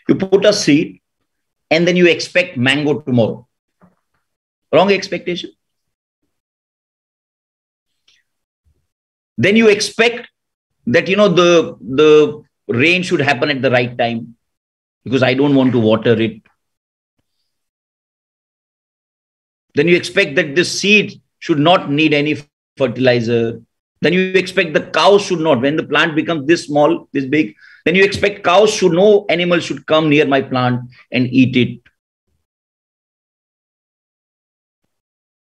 You put a seed and then you expect mango tomorrow. Wrong expectation. Then you expect that, the rain should happen at the right time because I don't want to water it. Then you expect that this seed should not need any fertilizer. Then you expect the cows should not. When the plant becomes this small, this big, then you expect no animal should come near my plant and eat it.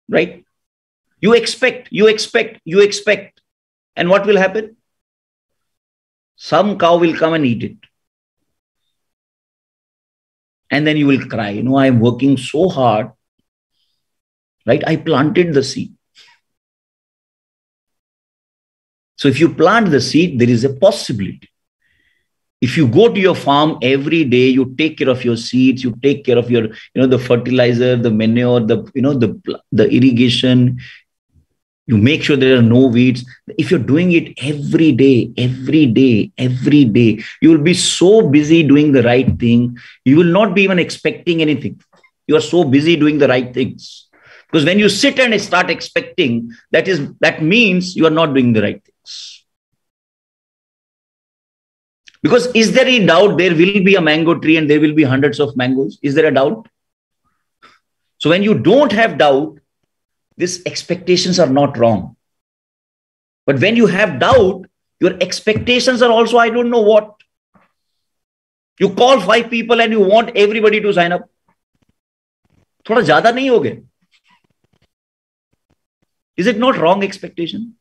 Right? You expect. And what will happen? Some cow will come and eat it. And then you will cry, I am working so hard. Right? I planted the seed. So if you plant the seed, there is a possibility. If you go to your farm every day, you take care of your seeds, you take care of your, the fertilizer, the manure, the irrigation, you make sure there are no weeds. If you're doing it every day, you will be so busy doing the right thing. You will not be even expecting anything. You are so busy doing the right things. Because when you sit and start expecting, that means you are not doing the right things. Because is there any doubt there will be a mango tree and there will be hundreds of mangoes? Is there a doubt? So when you don't have doubt, these expectations are not wrong. But when you have doubt, your expectations are also, I don't know what. You call 5 people and you want everybody to sign up. Thoda zyada nahi ho gaya. Is it not wrong expectation?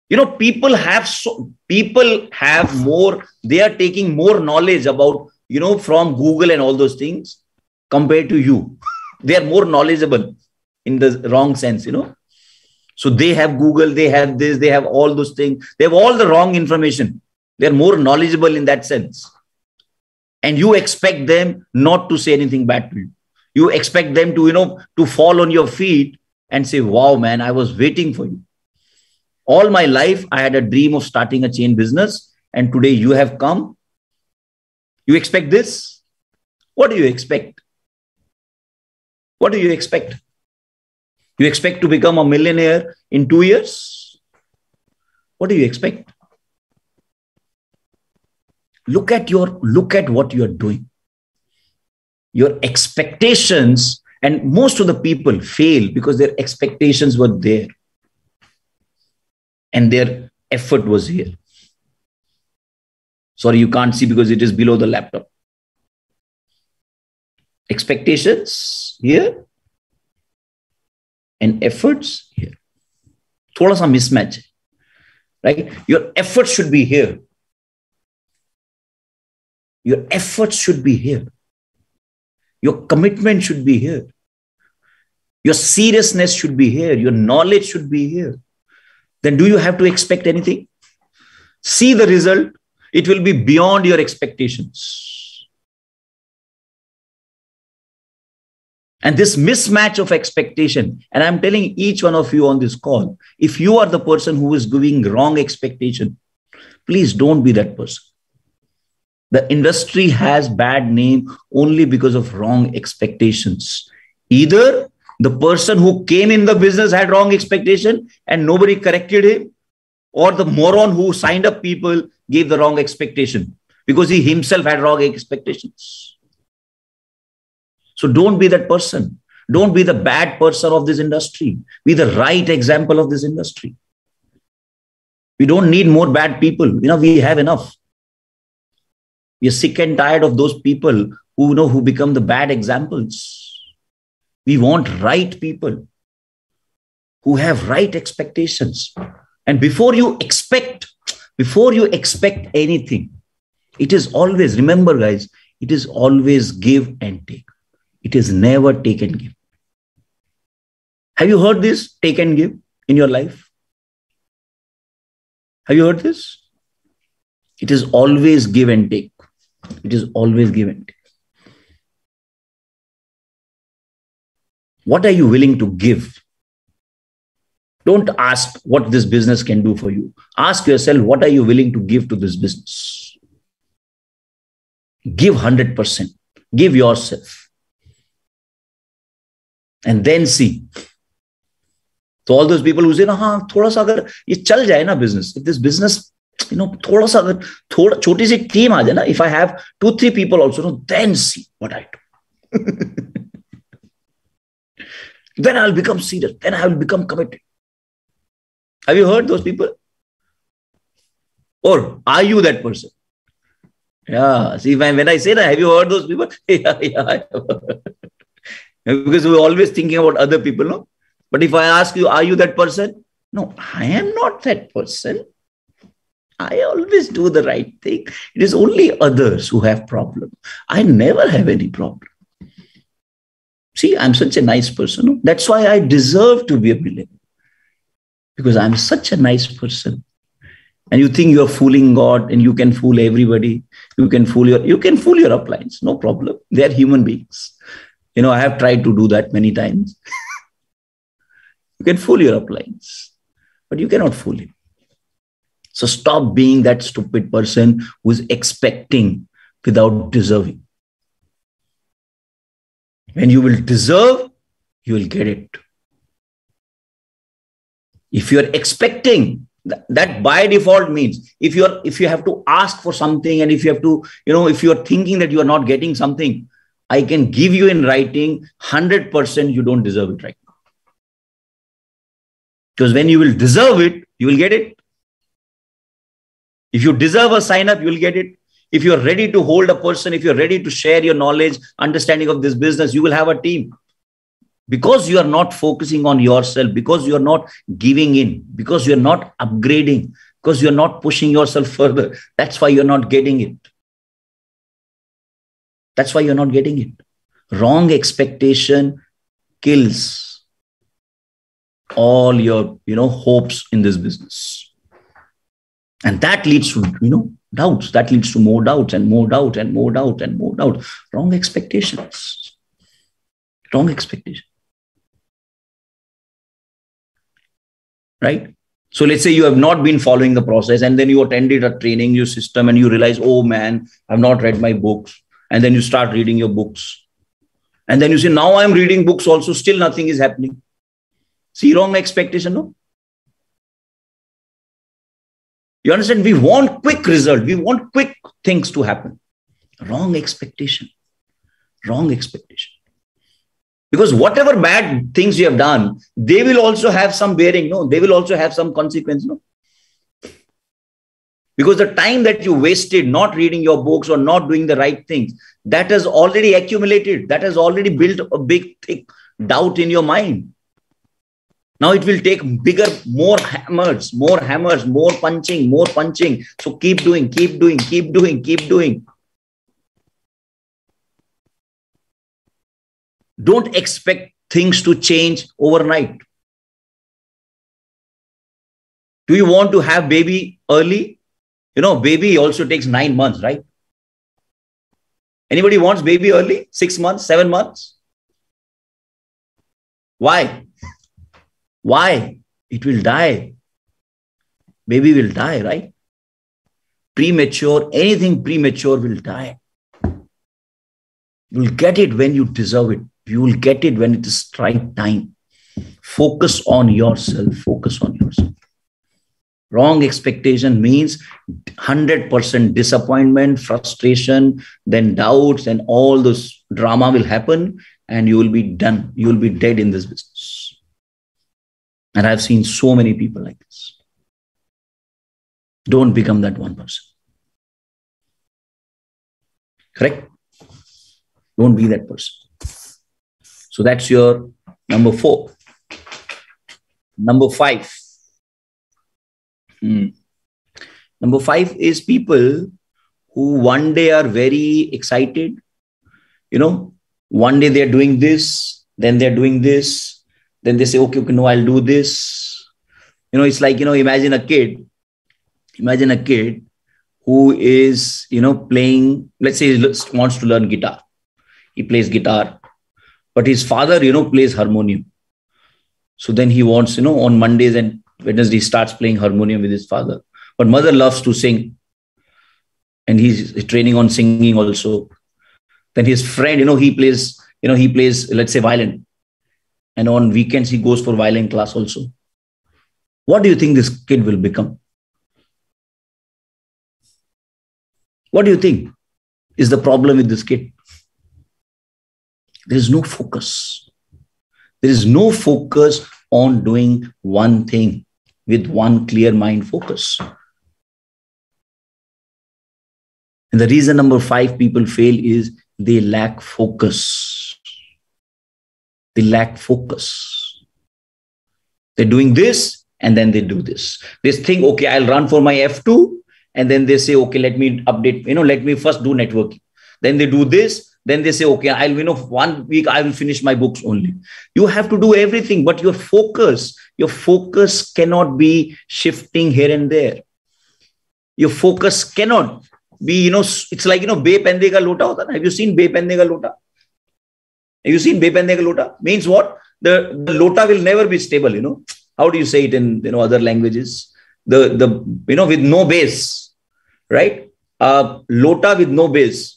People have more, they are taking more knowledge about, from Google and all those things compared to you. They are more knowledgeable in the wrong sense, So they have Google, they have this, they have all those things. They have all the wrong information. They are more knowledgeable in that sense. And you expect them not to say anything bad to you. You expect them to, to fall on your feet and say, wow, man, I was waiting for you. All my life, I had a dream of starting a chain business. And today you have come. You expect this? What do you expect? What do you expect? You expect to become a millionaire in 2 years? What do you expect? Look at what you are doing. Your expectations, and most of the people fail because their expectations were there. And their effort was here. Sorry, you can't see because it is below the laptop. Expectations here and efforts here. Thoda sa mismatch, right? Your effort should be here. Your efforts should be here. Your commitment should be here. Your seriousness should be here. Your knowledge should be here. Then do you have to expect anything? See the result. It will be beyond your expectations. And this mismatch of expectation, and I'm telling each one of you on this call, if you are the person who is giving wrong expectation, please don't be that person. The industry has bad name only because of wrong expectations. Either the person who came in the business had wrong expectation and nobody corrected him, or the moron who signed up people gave the wrong expectation because he himself had wrong expectations. So don't be that person. Don't be the bad person of this industry. Be the right example of this industry. We don't need more bad people. We have enough. We are sick and tired of those people who become the bad examples. We want right people who have right expectations. And before you expect anything, It is always, remember guys, it is always give and take. It is never take and give. Have you heard this, take and give, in your life? Have you heard this? It is always give and take. It is always give and take. What are you willing to give? Don't ask what this business can do for you. Ask yourself, what are you willing to give to this business? Give 100%. Give yourself. And then see. So all those people who say, thoda sa agar ye chal jaye na business, if this business, thoda sa agar choti si team aa jaye na, if I have 2-3 people also, then see what I do. Then I'll become serious. Then I will become committed. Have you heard those people? Or are you that person? Yeah. See, when I say that, have you heard those people? Yeah. Because we're always thinking about other people, no? But if I ask you, are you that person? No, I am not that person. I always do the right thing. It is only others who have problem. I never have any problem. See, I'm such a nice person. No? That's why I deserve to be a millionaire. Because I'm such a nice person. And you think you're fooling God and you can fool everybody. You can fool your uplines. No problem. They're human beings. I have tried to do that many times. You can fool your uplines, but you cannot fool him. So stop being that stupid person who is expecting without deserving. When you will deserve, you will get it. If you're expecting, that by default means if you have to ask for something, and if you have to, if you're thinking that you are not getting something, I can give you in writing 100% you don't deserve it right now. Because when you will deserve it, you will get it. If you deserve a sign up, you will get it. If you're ready to hold a person, if you're ready to share your knowledge, understanding of this business, you will have a team. Because you are not focusing on yourself, because you are not giving in, because you're not upgrading, because you're not pushing yourself further. That's why you're not getting it. That's why you're not getting it. Wrong expectation kills all your, hopes in this business. And that leads to, doubts. That leads to more doubts and more doubt and more doubt and more doubt. Wrong expectations. Wrong expectation. Right? So let's say you have not been following the process, and then you attended a training, your system, and you realize, oh man, I've not read my books. And then you start reading your books. And then you say, now I'm reading books also, still nothing is happening. See, wrong expectation, no? You understand? We want quick result. We want quick things to happen. Wrong expectation. Wrong expectation. Because whatever bad things you have done, they will also have some bearing, no? They will also have some consequence, no? Because the time that you wasted not reading your books or not doing the right things, that has already accumulated. That has already built a big, thick doubt in your mind. Now it will take bigger, more hammers, more punching. So keep doing. Don't expect things to change overnight. Do you want to have baby early? Baby also takes 9 months, right? Anybody wants baby early? 6 months, 7 months? Why? Why? It will die. Baby will die, right? Premature, anything premature will die. You will get it when you deserve it. You will get it when it is right time. Focus on yourself. Focus on yourself. Wrong expectation means 100% disappointment, frustration, then doubts, and all those drama will happen, and you will be done. You will be dead in this business. And I've seen so many people like this. Don't become that one person. Correct? Don't be that person. So that's your number 4. Number 5. Number 5 is people who one day are very excited. One day they're doing this, then they're doing this, then they say, okay, no, I'll do this. It's like, imagine a kid who is, playing, let's say he wants to learn guitar. He plays guitar, but his father, plays harmonium. So then he wants, on Mondays and Wednesdays, he starts playing harmonium with his father. But mother loves to sing. And he's training on singing also. Then his friend, he plays, let's say, violin. And on weekends, he goes for violin class also. What do you think this kid will become? What do you think is the problem with this kid? There is no focus. There is no focus on doing one thing with one clear mind focus. And the reason number 5 people fail is they lack focus. They lack focus. They're doing this and then they do this. They think, okay, I'll run for my F2. And then they say, okay, let me update, let me first do networking. Then they do this. Then they say, okay, I'll, 1 week, I will finish my books only. You have to do everything, but your focus cannot be shifting here and there. Your focus cannot be, it's like, be pende ka lota hota. Have you seen be pende ka lota? Have you seen be pende ka lota? Means what? The lota will never be stable, How do you say it in, other languages? The with no base, right? Lota with no base.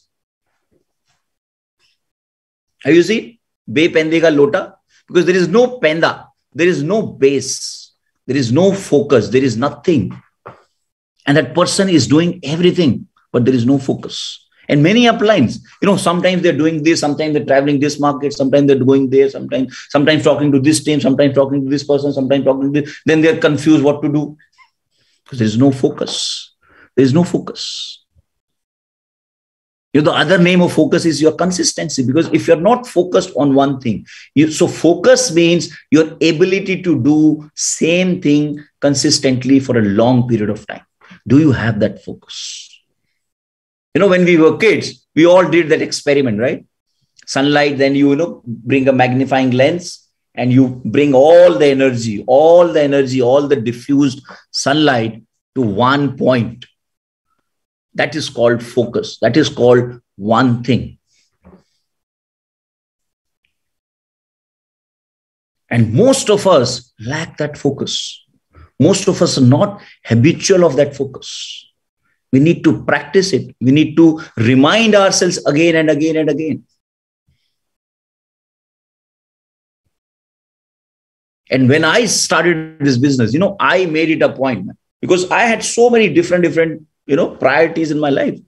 Have you seen? Be pende ka lota? Because there is no penda. There is no base. There is no focus. There is nothing. And that person is doing everything, but there is no focus. And many uplines, sometimes they're doing this, sometimes they're traveling this market, sometimes they're going there, sometimes talking to this team, sometimes talking to this person, sometimes talking to this. Then they're confused what to do. Because there is no focus. There is no focus. The other name of focus is your consistency. Because if you're not focused on one thing, so focus means your ability to do same thing consistently for a long period of time. Do you have that focus? When we were kids, we all did that experiment, right? Sunlight, then you bring a magnifying lens and you bring all the energy, all the diffused sunlight to one point. That is called focus. That is called one thing. And most of us lack that focus. Most of us are not habitual of that focus. We need to practice it. We need to remind ourselves again and again and again. And when I started this business, I made it a point, man, because I had so many different, priorities in my life.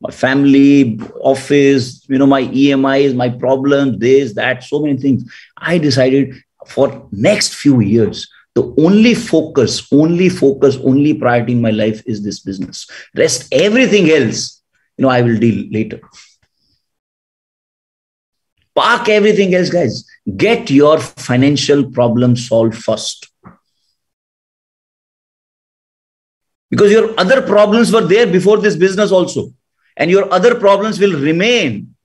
My family, office, my EMIs, my problems, this, that, so many things. I decided for next few years, the only priority in my life is this business. Rest everything else, I will deal later. Park everything else, guys. Get your financial problem solved first. Because your other problems were there before this business also. And your other problems will remain.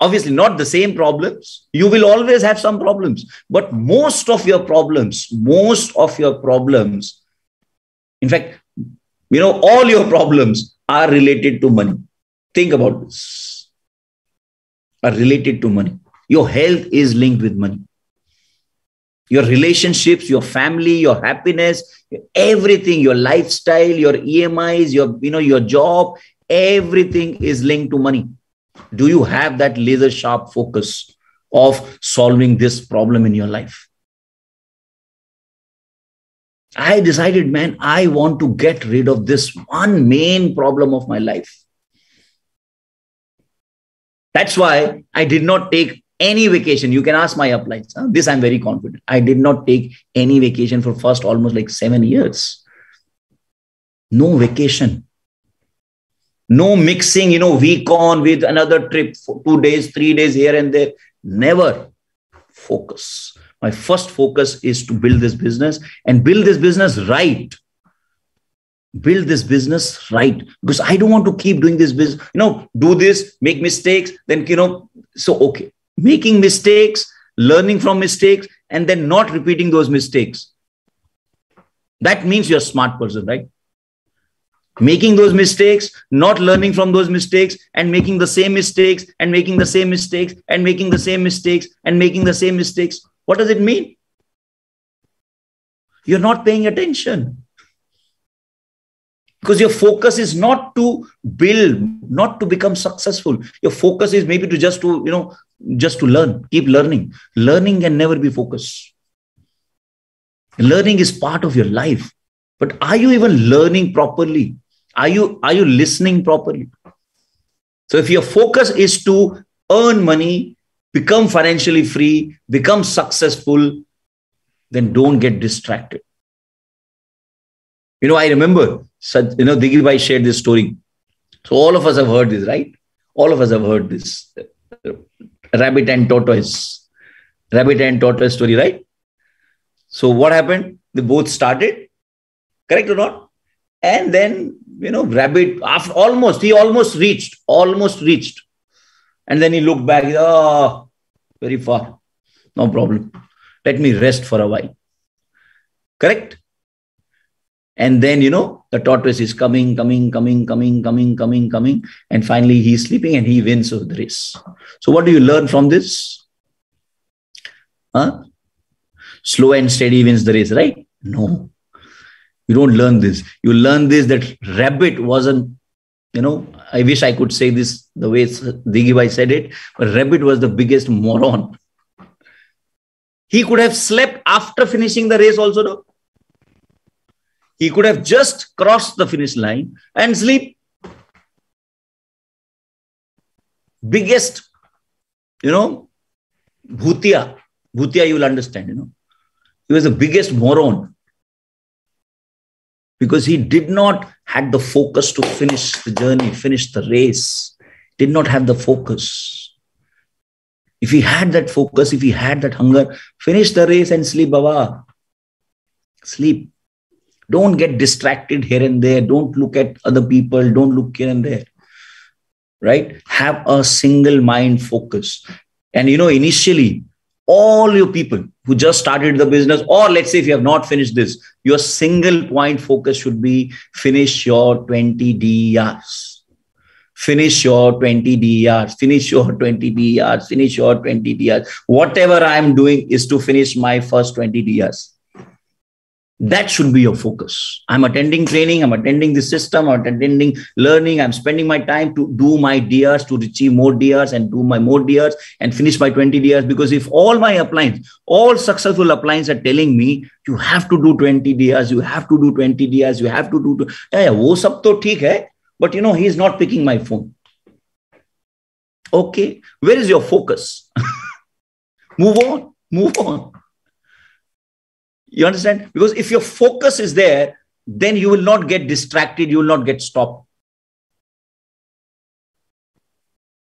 Obviously not the same problems. You will always have some problems. But most of your problems, in fact, all your problems are related to money. Think about this. Are related to money. Your health is linked with money. Your relationships, your family, your happiness, everything, your lifestyle, your EMIs, your job, everything is linked to money. Do you have that laser sharp focus of solving this problem in your life? I decided, man, I want to get rid of this one main problem of my life. That's why I did not take any vacation. You can ask my uplines. This I'm very confident. I did not take any vacation for first almost like 7 years. No vacation. No mixing, week on with another trip for 2 days, 3 days here and there. Never. Focus. My first focus is to build this business and build this business right. build this business right, because I don't want to keep doing this business, do this, make mistakes, then, so, okay. Making mistakes, learning from mistakes, and then not repeating those mistakes. That means you're a smart person, right? Making those mistakes, not learning from those mistakes, and making the same mistakes, and making the same mistakes, and making the same mistakes, and making the same mistakes. What does it mean? You're not paying attention. Because your focus is not to build, not to become successful. Your focus is maybe to just to learn, keep learning. Learning can never be focus. Learning is part of your life. But are you even learning properly? Are you listening properly? So if your focus is to earn money, become financially free, become successful, then don't get distracted. I remember, Digvijay shared this story. So all of us have heard this, right? All of us have heard this. Rabbit and tortoise story, right? So what happened? They both started, correct or not? And then, rabbit, after he almost reached. And then he looked back, very far. No problem. Let me rest for a while. Correct? And then, the tortoise is coming. And finally, he's sleeping and he wins the race. So what do you learn from this? Slow and steady wins the race, right? No. You don't learn this. You learn this, that rabbit wasn't, I wish I could say this the way Digvijay said it, but rabbit was the biggest moron. He could have slept after finishing the race also, though. He could have just crossed the finish line and sleep. Biggest, bhutia, you will understand, He was the biggest moron. Because he did not have the focus to finish the journey, finish the race. Did not have the focus. If he had that focus, if he had that hunger, finish the race and sleep, Baba. Sleep. Don't get distracted here and there. Don't look at other people. Don't look here and there. Right? Have a single mind focus. And initially, all your people who just started the business, or let's say if you have not finished this, your single point focus should be finish your 20 DERs. Finish your 20 DERs. Finish your 20 DERs. Finish your 20 DERs. Whatever I'm doing is to finish my first 20 DERs. That should be your focus. I'm attending training. I'm attending the system. I'm attending learning. I'm spending my time to do my DRs, to achieve more DRs and do my more DRs and finish my 20 DRs. Because if all my appliances, all successful appliances are telling me, you have to do 20 DRs, you have to do 20 DRs, you have to do, wo sab to theek hai, but he's not picking my phone. Okay, where is your focus? Move on. You understand? Because if your focus is there, then you will not get distracted. You will not get stopped.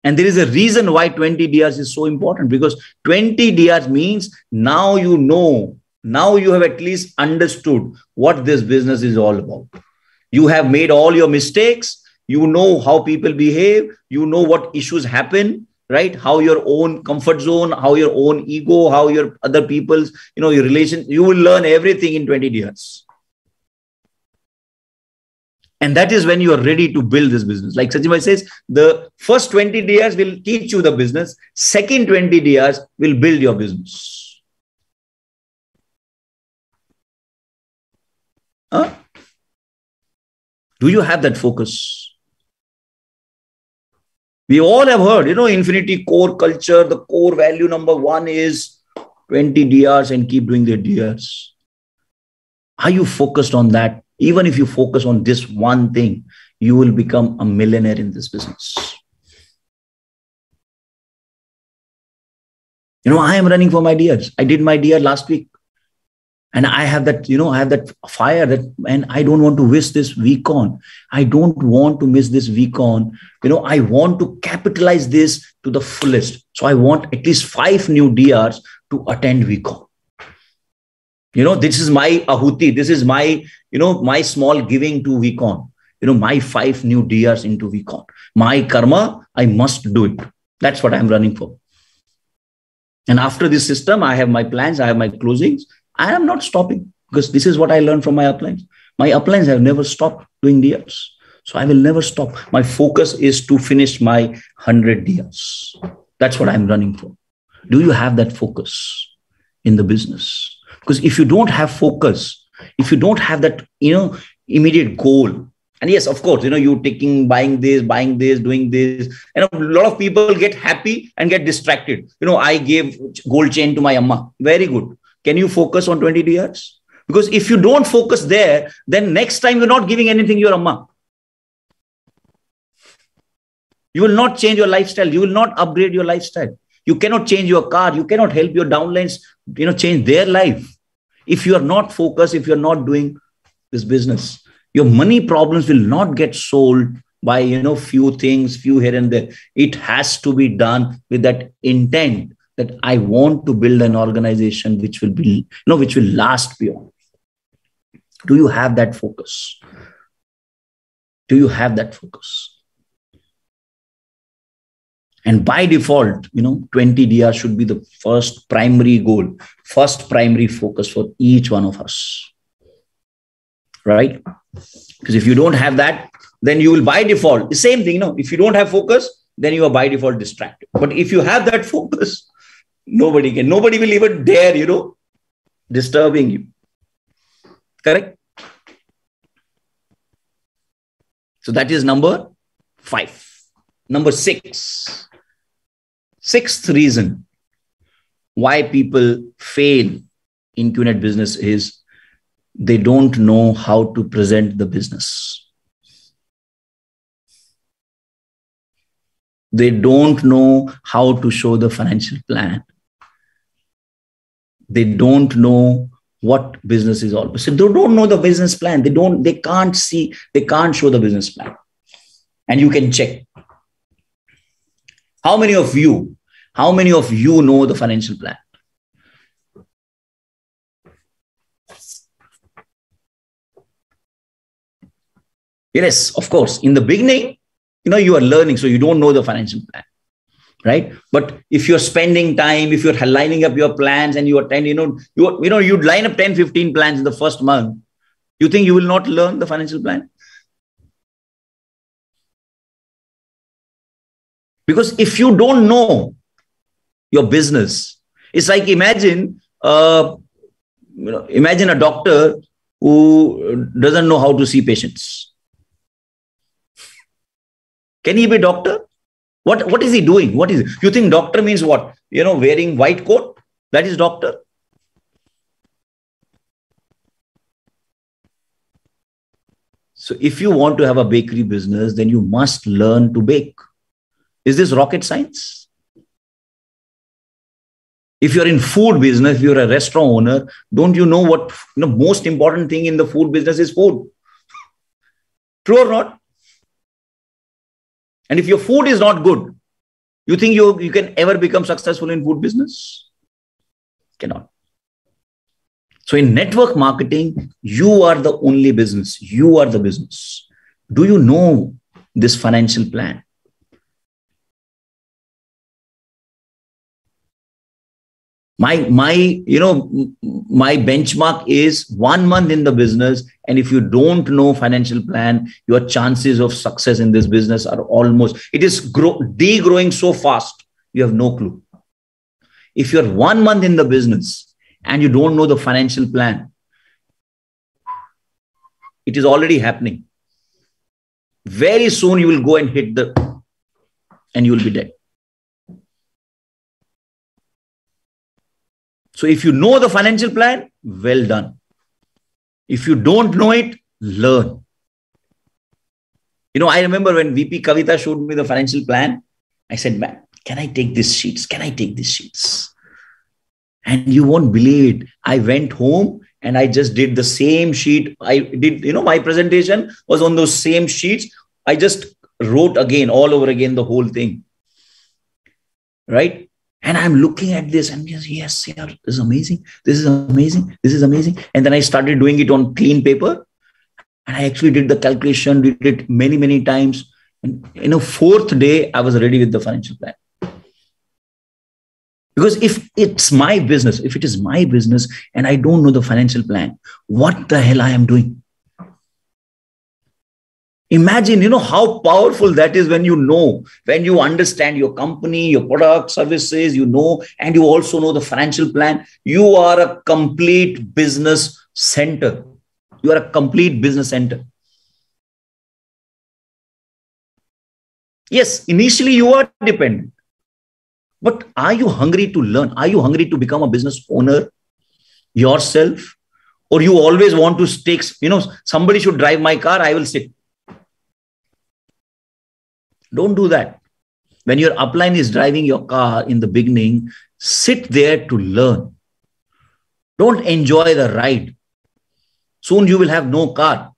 And there is a reason why 20 DRs is so important, because 20 DRs means now you know, now you have at least understood what this business is all about. You have made all your mistakes. You know how people behave. You know what issues happen. Right? How your own comfort zone, how your own ego, how your other people's, your relations, you will learn everything in 20 years. And that is when you are ready to build this business. Like Sachin says, the first 20 years will teach you the business. Second 20 years will build your business. Huh? Do you have that focus? We all have heard, Infiniti core culture, the core value number 1 is 20 DRs and keep doing their DRs. Are you focused on that? Even if you focus on this one thing, you will become a millionaire in this business. I am running for my DRs. I did my DR last week. And I have that, I have that fire and I don't want to miss this week on. I don't want to miss this week on. I want to capitalize this to the fullest. So I want at least 5 new DRs to attend week on. This is my ahuti. This is my, my small giving to VCon. My 5 new DRs into VCon. My karma, I must do it. That's what I'm running for. And after this system, I have my plans, I have my closings. I am not stopping because this is what I learned from my uplines. My uplines have never stopped doing DRs. So I will never stop. My focus is to finish my 100 DRs. That's what I'm running for. Do you have that focus in the business? Because if you don't have focus, if you don't have that, immediate goal, and yes, of course, you buying this, doing this, and a lot of people get happy and get distracted. I gave gold chain to my amma. Very good. Can you focus on 20 DRs? Because if you don't focus there, then next time you're not giving anything to your amma. You will not change your lifestyle. You will not upgrade your lifestyle. You cannot change your car. You cannot help your downlines, change their life. If you are not focused, if you're not doing this business, your money problems will not get solved by, few things, few here and there. It has to be done with that intent that I want to build an organization which will be, which will last beyond. Do you have that focus? Do you have that focus? And by default, 20 DR should be the first primary goal, first primary focus for each one of us. Right? Because if you don't have that, then you will by default, the same thing, if you don't have focus, then you are by default distracted. But if you have that focus, nobody will even dare, disturbing you. Correct? So that is number 5. Number 6. Sixth reason why people fail in QNET business is they don't know how to present the business. They don't know how to show the financial plan. They don't know what business is all about. So they don't know the business plan. They can't show the business plan. And you can check. How many of you know the financial plan? Yes, of course. In the beginning, you are learning, so you don't know the financial plan, right? But if you're spending time, if you're lining up your plans and you attend, you'd line up 10, 15 plans in the first month, you think you will not learn the financial plan? Because if you don't know your business, it's like imagine a doctor who doesn't know how to see patients. Can he be a doctor? What is he doing? What is it? You think doctor means what? Wearing white coat? That is doctor. So if you want to have a bakery business, then you must learn to bake. Is this rocket science? If you're in food business, if you're a restaurant owner, don't you know what most important thing in the food business is food? True or not? And if your food is not good, you think you can ever become successful in food business? Cannot. So in network marketing, you are the only business. You are the business. Do you know this financial plan? My benchmark is 1 month in the business. And if you don't know financial plan, your chances of success in this business are it is degrowing so fast. You have no clue. If you're 1 month in the business and you don't know the financial plan, it is already happening. Very soon you will go and and you will be dead. So if you know the financial plan, well done. If you don't know it, learn. I remember when VP Kavita showed me the financial plan, I said, man, can I take these sheets? Can I take these sheets? And you won't believe it. I went home and I just did the same sheet. I did, my presentation was on those same sheets. I just wrote all over again, the whole thing. Right? And I'm looking at this and yes, yeah, this is amazing. This is amazing. This is amazing. And then I started doing it on clean paper. And I actually did the calculation, did it many, many times. And fourth day, I was ready with the financial plan. Because if it's my business, if it is my business and I don't know the financial plan, what the hell I am doing? Imagine, how powerful that is when when you understand your company, your product, services, and you also know the financial plan. You are a complete business center. You are a complete business center. Yes, initially you are dependent. But are you hungry to learn? Are you hungry to become a business owner yourself? Or you always want to take, somebody should drive my car, I will sit. Don't do that. When your upline is driving your car in the beginning, sit there to learn. Don't enjoy the ride. Soon you will have no car.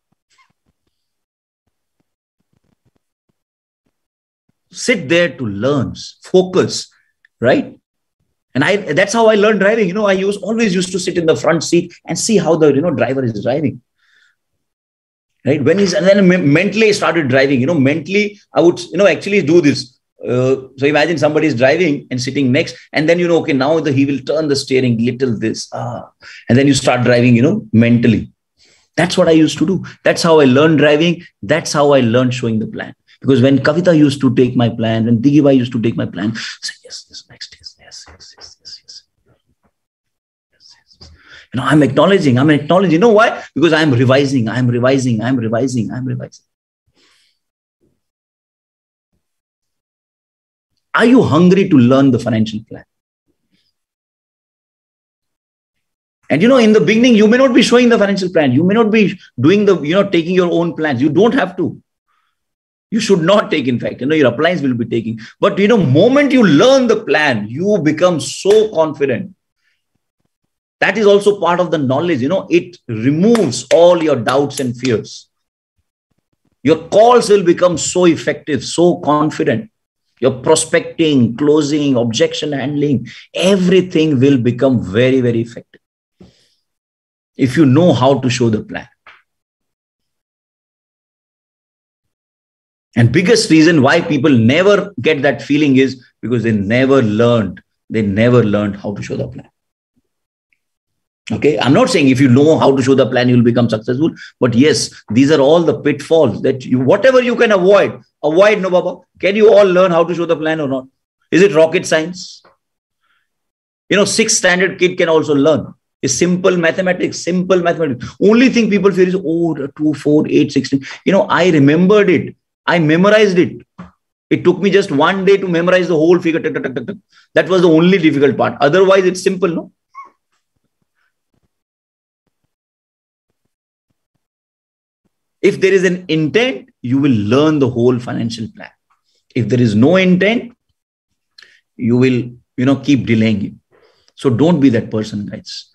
Sit there to learn, focus, right? And that's how I learned driving. I always used to sit in the front seat and see how the driver is driving. Right? And then mentally I started driving. Mentally I would actually do this. So imagine somebody is driving and sitting next, and then okay, now he will turn the steering little this, and then you start driving, mentally. That's what I used to do. That's how I learned driving. That's how I learned showing the plan. Because when Kavita used to take my plan, when Digvijay used to take my plan, say yes, next is yes. I'm acknowledging. You know why? Because I'm revising. Are you hungry to learn the financial plan? And in the beginning, you may not be showing the financial plan. You may not be doing taking your own plans. You don't have to. You should not take, in fact. Your appliance will be taking. But moment you learn the plan, you become so confident. That is also part of the knowledge. It removes all your doubts and fears. Your calls will become so effective, so confident. Your prospecting, closing, objection handling, everything will become very, very effective. If you know how to show the plan. And biggest reason why people never get that feeling is because they never learned how to show the plan. Okay, I'm not saying if you know how to show the plan, you'll become successful. But yes, these are all the pitfalls that whatever you can avoid, no Baba. Can you all learn how to show the plan or not? Is it rocket science? 6th standard kid can also learn. It's simple mathematics. Only thing people fear is, 2, 4, 8, 16. I remembered it. I memorized it. It took me just one day to memorize the whole figure. That was the only difficult part. Otherwise, it's simple, no? If there is an intent, you will learn the whole financial plan. If there is no intent, you will, keep delaying it. So don't be that person, guys.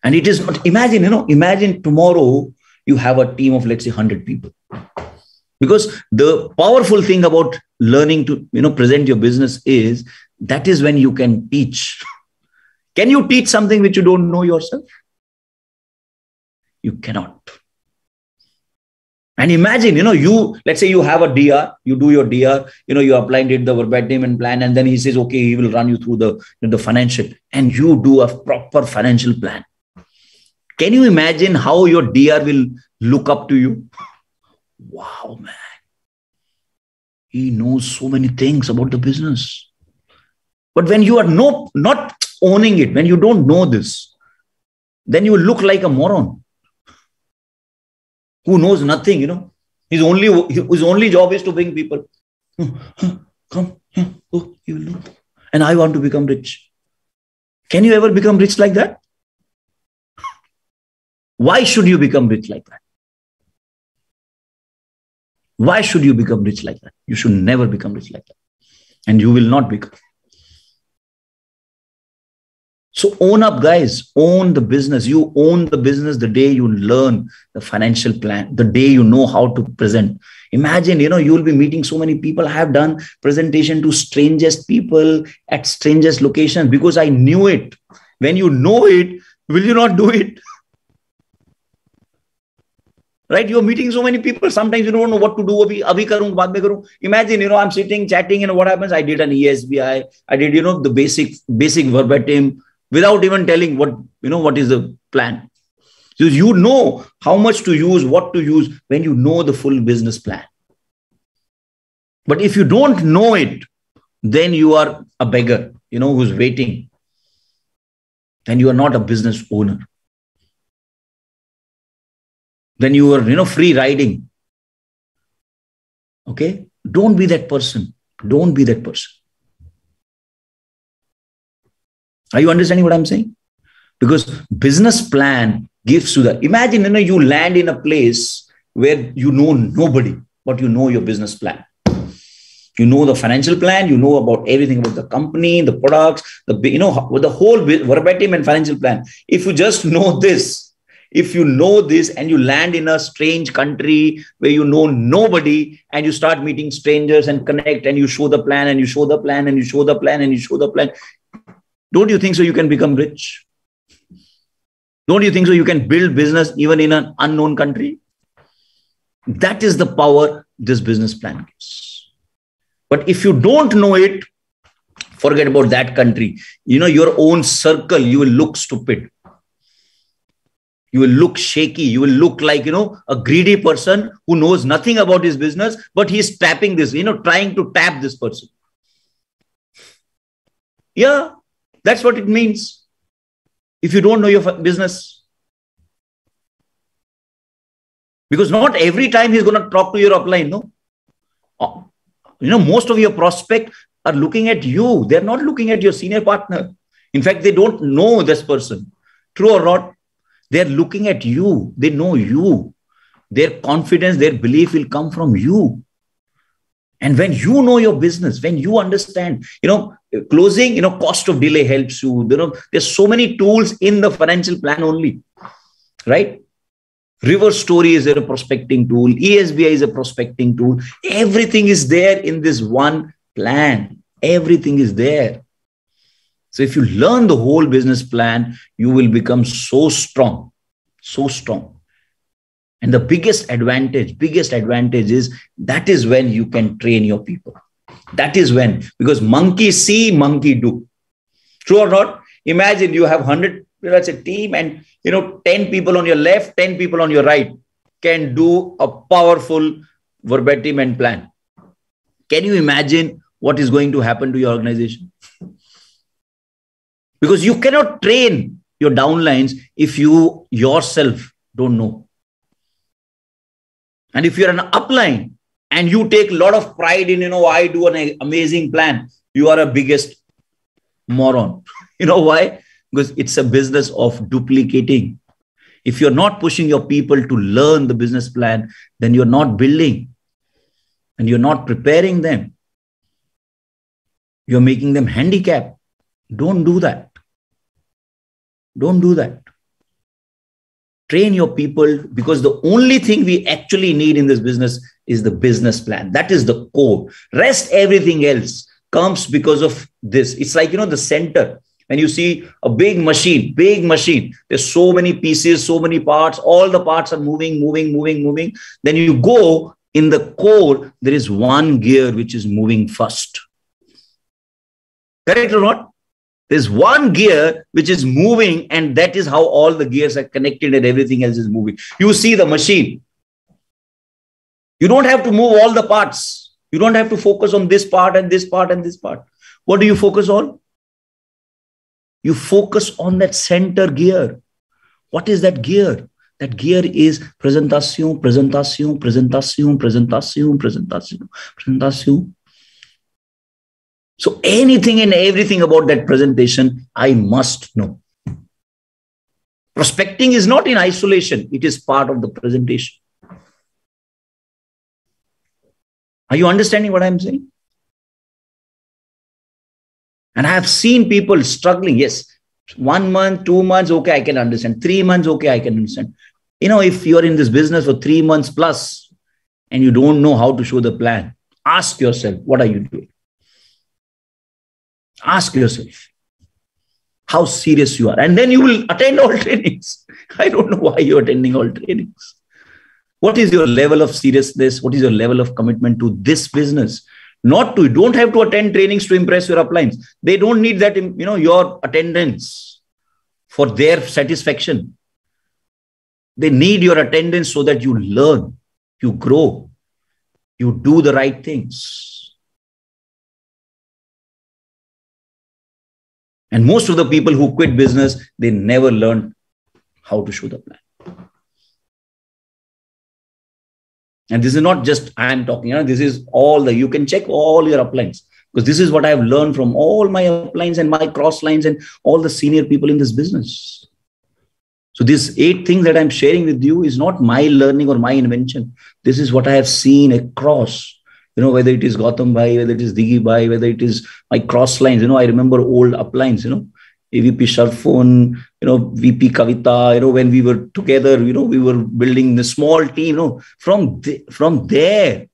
And it is not, imagine tomorrow you have a team of, let's say, 100 people. Because the powerful thing about learning to, present your business is that is when you can teach. Can you teach something which you don't know yourself? You cannot. And imagine, let's say you have a DR, you do your DR, you apply, did the verbatim and plan, and then he says, okay, he will run you through the financial, and you do a proper financial plan. Can you imagine how your DR will look up to you? Wow, man. He knows so many things about the business. But when you are not owning it, when you don't know this, then you look like a moron who knows nothing, His only job is to bring people. Come, oh, you will do. And I want to become rich. Can you ever become rich like that? Why should you become rich like that? Why should you become rich like that? You should never become rich like that. And you will not become. So own up, guys. Own the business. You own the business the day you learn the financial plan, the day you know how to present. Imagine, you'll be meeting so many people. I have done presentation to strangest people at strangest locations because I knew it. When you know it, will you not do it? Right? You're meeting so many people. Sometimes you don't know what to do. Abhi karun, baad mein karun. Imagine, I'm sitting, chatting, and what happens? I did an ESBI. I did, the basic verbatim without even telling what is the plan. So you know how much to use, what to use when you know the full business plan. But if you don't know it, then you are a beggar, who's waiting. And you are not a business owner. Then you are, free riding. Okay? Don't be that person. Don't be that person. Are you understanding what I'm saying? Because business plan gives you the, imagine, you land in a place where you know nobody, but you know your business plan. You know the financial plan, you know about everything about the company, the products, the whole verbatim and financial plan. If you just know this, and you land in a strange country where you know nobody and you start meeting strangers and connect and you show the plan and you show the plan and you show the plan and you show the plan. Don't you think so you can become rich? Don't you think so you can build business even in an unknown country? That is the power this business plan gives. But if you don't know it, forget about that country. Your own circle, you will look stupid. You will look shaky. You will look like, a greedy person who knows nothing about his business, but he's tapping this, trying to tap this person. Yeah, that's what it means. If you don't know your business. Because not every time he's going to talk to your upline, no? Most of your prospects are looking at you. They're not looking at your senior partner. In fact, they don't know this person. True or not? They're looking at you. They know you. Their confidence, their belief will come from you. And when you know your business, when you understand, closing, cost of delay helps you. There's so many tools in the financial plan only, right? Reverse story is a prospecting tool. ESBI is a prospecting tool. Everything is there in this one plan. Everything is there. So if you learn the whole business plan, you will become so strong, so strong. And the biggest advantage is that is when you can train your people. That is when, because monkey see, monkey do. True or not? Imagine you have 100, let's say, team and 10 people on your left, 10 people on your right can do a powerful verbatim and plan. Can you imagine what is going to happen to your organization? Because you cannot train your downlines if you yourself don't know. And if you're an upline and you take a lot of pride in, I do an amazing plan, you are a biggest moron. You know why? Because it's a business of duplicating. If you're not pushing your people to learn the business plan, then you're not building and you're not preparing them. You're making them handicapped. Don't do that. Don't do that. Train your people, because the only thing we actually need in this business is the business plan. That is the core. Rest, everything else comes because of this. It's like, the center. When you see a big machine, there's so many pieces, so many parts, all the parts are moving. Then you go in the core, there is one gear which is moving first. Correct or not? There's one gear which is moving, and that is how all the gears are connected and everything else is moving. You see the machine. You don't have to move all the parts. You don't have to focus on this part and this part and this part. What do you focus on? You focus on that center gear. What is that gear? That gear is presentation. So anything and everything about that presentation, I must know. Prospecting is not in isolation. It is part of the presentation. Are you understanding what I'm saying? And I have seen people struggling. Yes, 1 month, 2 months, okay, I can understand. 3 months, okay, I can understand. If you're in this business for 3 months plus and you don't know how to show the plan, ask yourself, what are you doing? Ask yourself how serious you are. And then you will attend all trainings. I don't know why you're attending all trainings. What is your level of seriousness? What is your level of commitment to this business? You don't have to attend trainings to impress your uplines. They don't need that, your attendance for their satisfaction. They need your attendance so that you learn, you grow, you do the right things. And most of the people who quit business, they never learned how to show the plan. And this is not just I am talking, this is you can check all your uplines, because this is what I have learned from all my uplines and my cross lines and all the senior people in this business. So these 8 things that I'm sharing with you is not my learning or my invention. This is what I have seen across, whether it is Gautam Bhai, whether it is Diggi Bhai, whether it is my cross lines. I remember old uplines, AVP Sharfun, VP Kavita, when we were together, we were building the small team, from there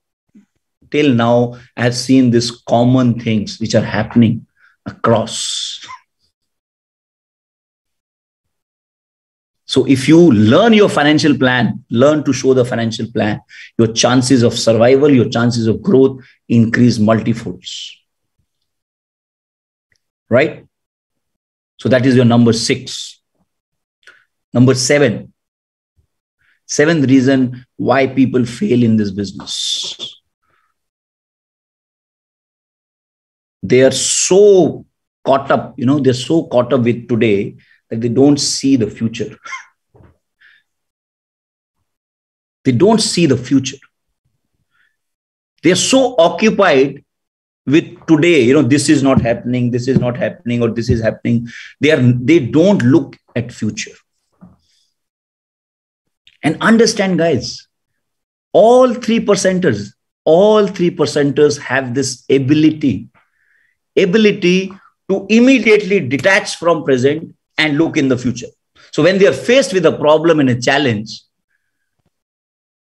till now, I have seen these common things which are happening across. So if you learn your financial plan, learn to show the financial plan, your chances of survival, your chances of growth increase multifolds. Right? So that is your number 6. Number 7. 7th reason why people fail in this business. They are so caught up, they're so caught up with today that they don't see the future. They don't see the future. They are so occupied with today, this is not happening, or this is happening. They don't look at future. And understand, guys, all 3%ers have this ability to immediately detach from present and look in the future. So when they are faced with a problem and a challenge,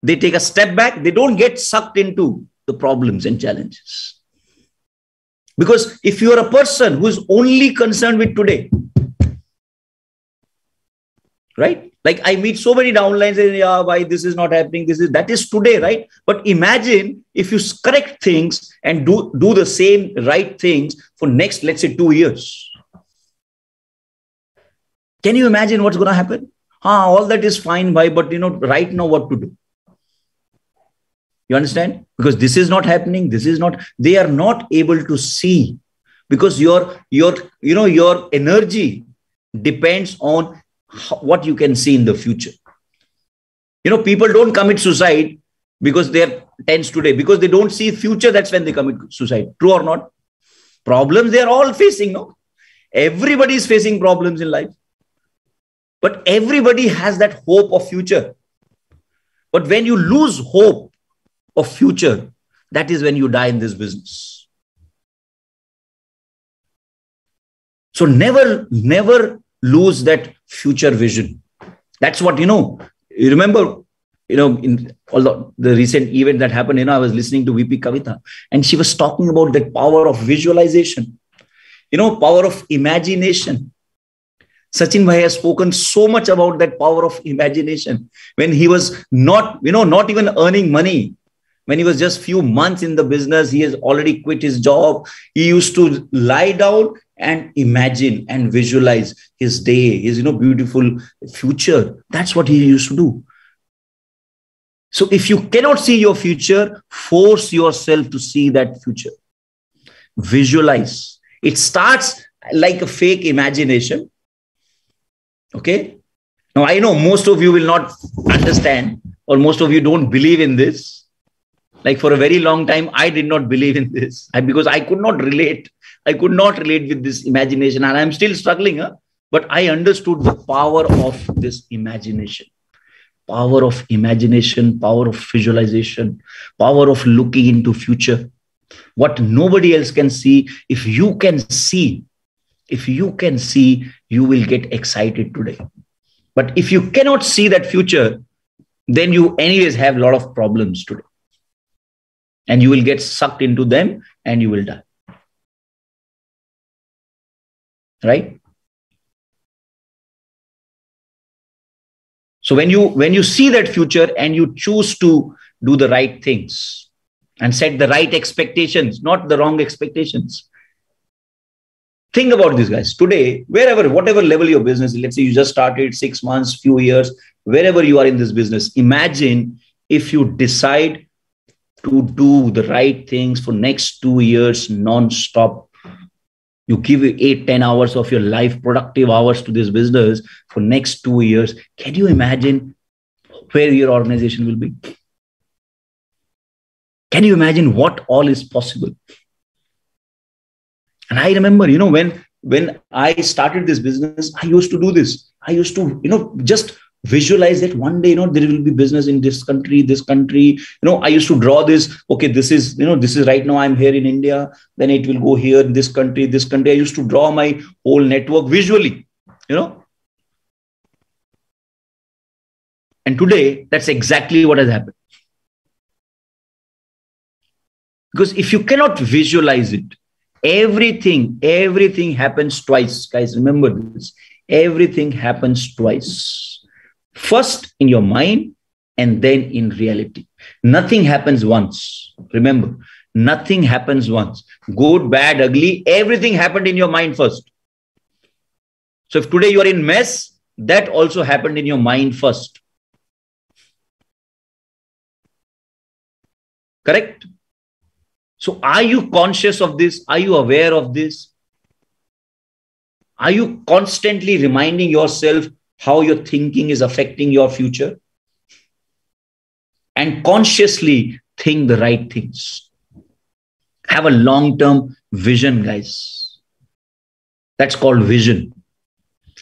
they take a step back. They don't get sucked into the problems and challenges. Because if you are a person who is only concerned with today, right? Like I meet so many downlines and why this is not happening, that is today, right? But imagine if you correct things and do the same right things for next, let's say 2 years. Can you imagine what's going to happen? All that is fine, but right now what to do? You understand? Because this is not happening. They are not able to see, because your energy depends on what you can see in the future. People don't commit suicide because they're tense today, because they don't see future. That's when they commit suicide. True or not? Problems they are all facing. No, everybody is facing problems in life, but everybody has that hope of future. But when you lose hope of future, that is when you die in this business. So never lose that future vision. That's what, you remember, in all the recent event that happened, I was listening to VP Kavita, and she was talking about that power of visualization, power of imagination. Sachin Bhai has spoken so much about that power of imagination when he was not even earning money. When he was just few months in the business, he has already quit his job. He used to lie down and imagine and visualize his day, his beautiful future. That's what he used to do. So if you cannot see your future, force yourself to see that future. Visualize. It starts like a fake imagination. Okay. Now I know most of you will not understand, or most of you don't believe in this. Like for a very long time, I did not believe in this because I could not relate. I could not relate with this imagination, and I'm still struggling. But I understood the power of this imagination, power of imagination, power of visualization, power of looking into future. What nobody else can see, if you can see, If you can see, you will get excited today. But if you cannot see that future, then you anyways have a lot of problems today. And you will get sucked into them and you will die. Right? So when you see that future and you choose to do the right things and set the right expectations, not the wrong expectations. Think about this, guys. Today, whatever level your business is, let's say you just started 6 months, few years, wherever you are in this business, imagine if you decide to do the right things for next 2 years non-stop. You give 8-10 hours of your life, productive hours to this business for next 2 years. Can you imagine where your organization will be? Can you imagine what all is possible? And I remember, when I started this business, I used to do this. I used to, just visualize that one day, there will be business in this country. I used to draw this. Okay, this is right now I'm here in India. Then it will go here, this country. I used to draw my whole network visually, And today, that's exactly what has happened. Because if you cannot visualize it, everything happens twice. Guys, remember this. Everything happens twice. First in your mind and then in reality. Nothing happens once. Remember, nothing happens once. Good, bad, ugly, everything happened in your mind first. So if today you are in mess, that also happened in your mind first. Correct? So are you conscious of this? Are you aware of this? Are you constantly reminding yourself how your thinking is affecting your future? And consciously think the right things. Have a long-term vision, guys. That's called vision.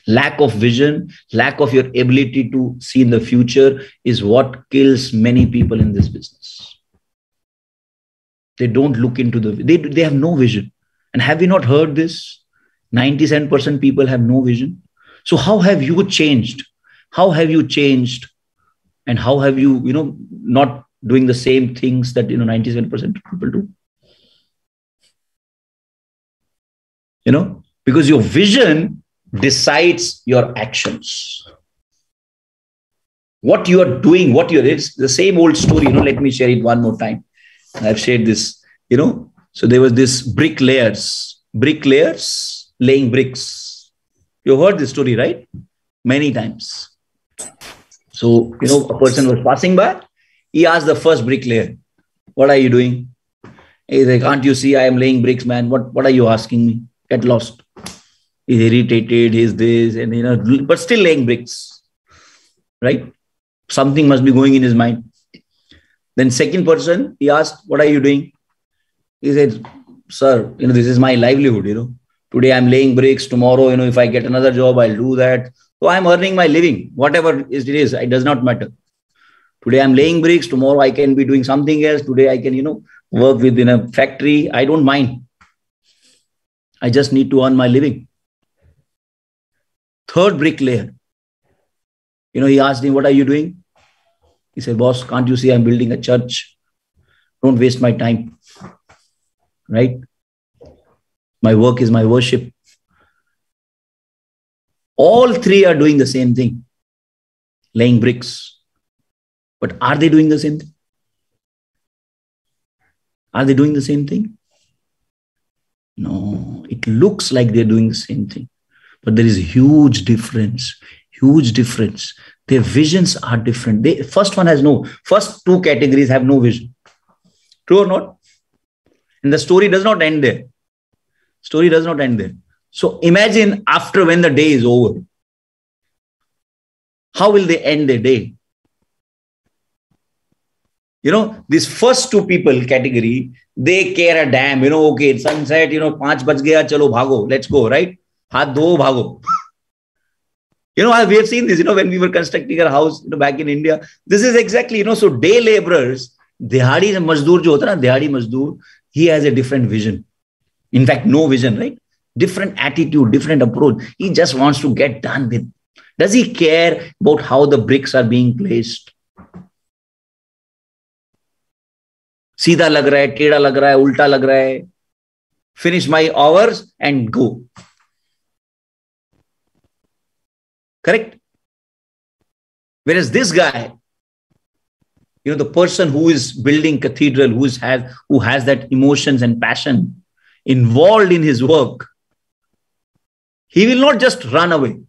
Lack of vision, lack of your ability to see in the future is what kills many people in this business. They don't look into they have no vision. And have you not heard this? 97% people have no vision. So how have you changed? How have you changed? And how have you, not doing the same things that, 97% of people do? Because your vision decides your actions. What you are doing, it's the same old story. Let me share it one more time. I've shared this, So there was this bricklayers laying bricks. You heard this story, right? Many times. So, a person was passing by. He asked the first bricklayer, "What are you doing?" He's like, "Can't you see I am laying bricks, man? What are you asking me? Get lost." He's irritated, he's this, and but still laying bricks. Right? Something must be going in his mind. Then second person, he asked, "What are you doing?" He said, "Sir, this is my livelihood, Today I'm laying bricks. Tomorrow, if I get another job, I'll do that. So I'm earning my living, whatever it is, it does not matter. Today I'm laying bricks. Tomorrow I can be doing something else. Today I can, work within a factory. I don't mind. I just need to earn my living." Third bricklayer, he asked him, "What are you doing?" He said, "Boss, can't you see I'm building a church? Don't waste my time." Right? My work is my worship. All three are doing the same thing, laying bricks. But are they doing the same thing? Are they doing the same thing? No, it looks like they're doing the same thing. But there is a huge difference. Their visions are different. First two categories have no vision. True or not? And the story does not end there. So imagine after when the day is over, how will they end their day? These first two people category, they care a damn, okay, it's sunset, 5 baj gaya, chalo bhago, let's go, right? Haath dho, bhago. We have seen this, when we were constructing our house, back in India. This is exactly, so day laborers, dihadi mazdoor jo hota na, dihadi mazdoor, he has a different vision. In fact, no vision, right? different attitude, different approach. He just wants to get done with. Does he care about how the bricks are being placed? सीधा लग रहा है, टेढ़ा लग रहा है, उल्टा लग रहा है. Finish my hours and go. Correct? Whereas this guy, the person who is building cathedral, who has that emotions and passion involved in his work, he will not just run away.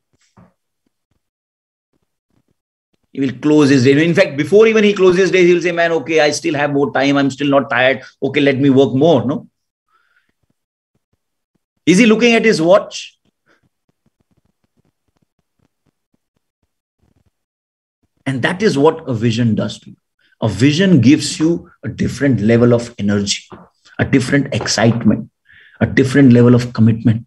He will close his day. In fact, before even he closes his day, he will say, man, okay, I still have more time. I'm still not tired. Okay, let me work more. No? Is he looking at his watch? And that is what a vision does to you. A vision gives you a different level of energy, a different excitement, a different level of commitment.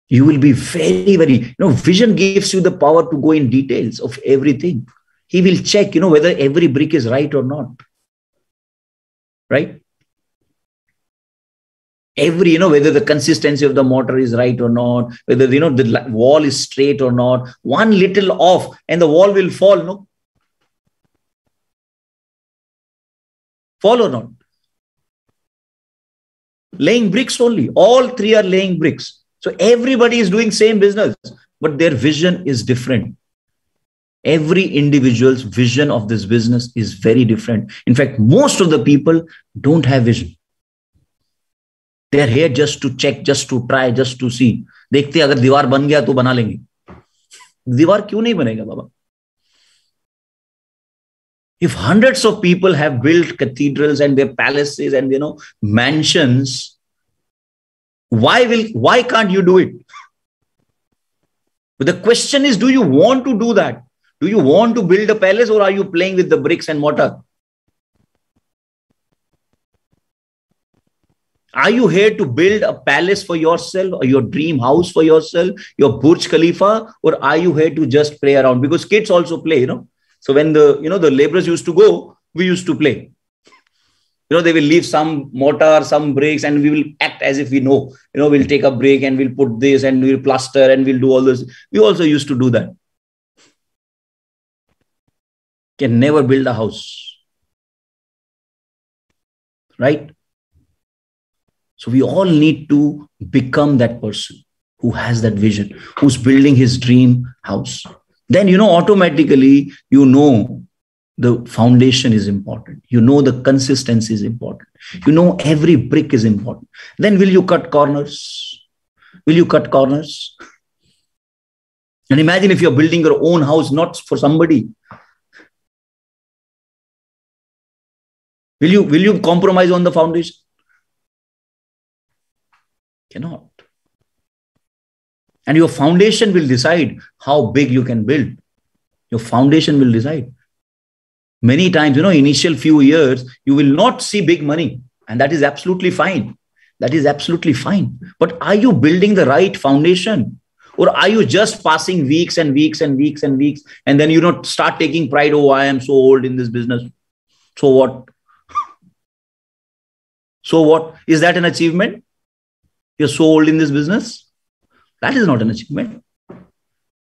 You will be very, very, vision gives you the power to go in details of everything. He will check, whether every brick is right or not. Right? Whether the consistency of the mortar is right or not, whether, the wall is straight or not. One little off and the wall will fall, no? Fall or not? Laying bricks only. All three are laying bricks. So everybody is doing same business, but their vision is different. Every individual's vision of this business is very different. In fact, most of the people don't have vision. They are here just to check, just to try, just to see. देखते अगर दीवार बन गया तो बना लेंगे. दीवार क्यों नहीं बनेगा बाबा? If hundreds of people have built cathedrals and their palaces and mansions, why can't you do it? But the question is, do you want to do that? Do you want to build a palace, or are you playing with the bricks and mortar? Are you here to build a palace for yourself, or your dream house for yourself, your Burj Khalifa, or are you here to just play around? Because kids also play, So when the laborers used to go, we used to play. They will leave some mortar, some bricks, and we will act as if we know. We'll take a brick and we'll put this and we'll plaster and we'll do all this. We also used to do that. Can never build a house. Right? So we all need to become that person who has that vision, who's building his dream house. Then, automatically, the foundation is important. The consistency is important. Every brick is important. Then will you cut corners? Will you cut corners? And imagine if you're building your own house, not for somebody. Will you compromise on the foundation? Cannot. And your foundation will decide how big you can build. Your foundation will decide. Many times, initial few years, you will not see big money. And that is absolutely fine. That is absolutely fine. But are you building the right foundation? Or are you just passing weeks and weeks and weeks and weeks? And then, start taking pride. Oh, I am so old in this business. So what? So what? Is that an achievement? You're so old in this business? That is not an achievement.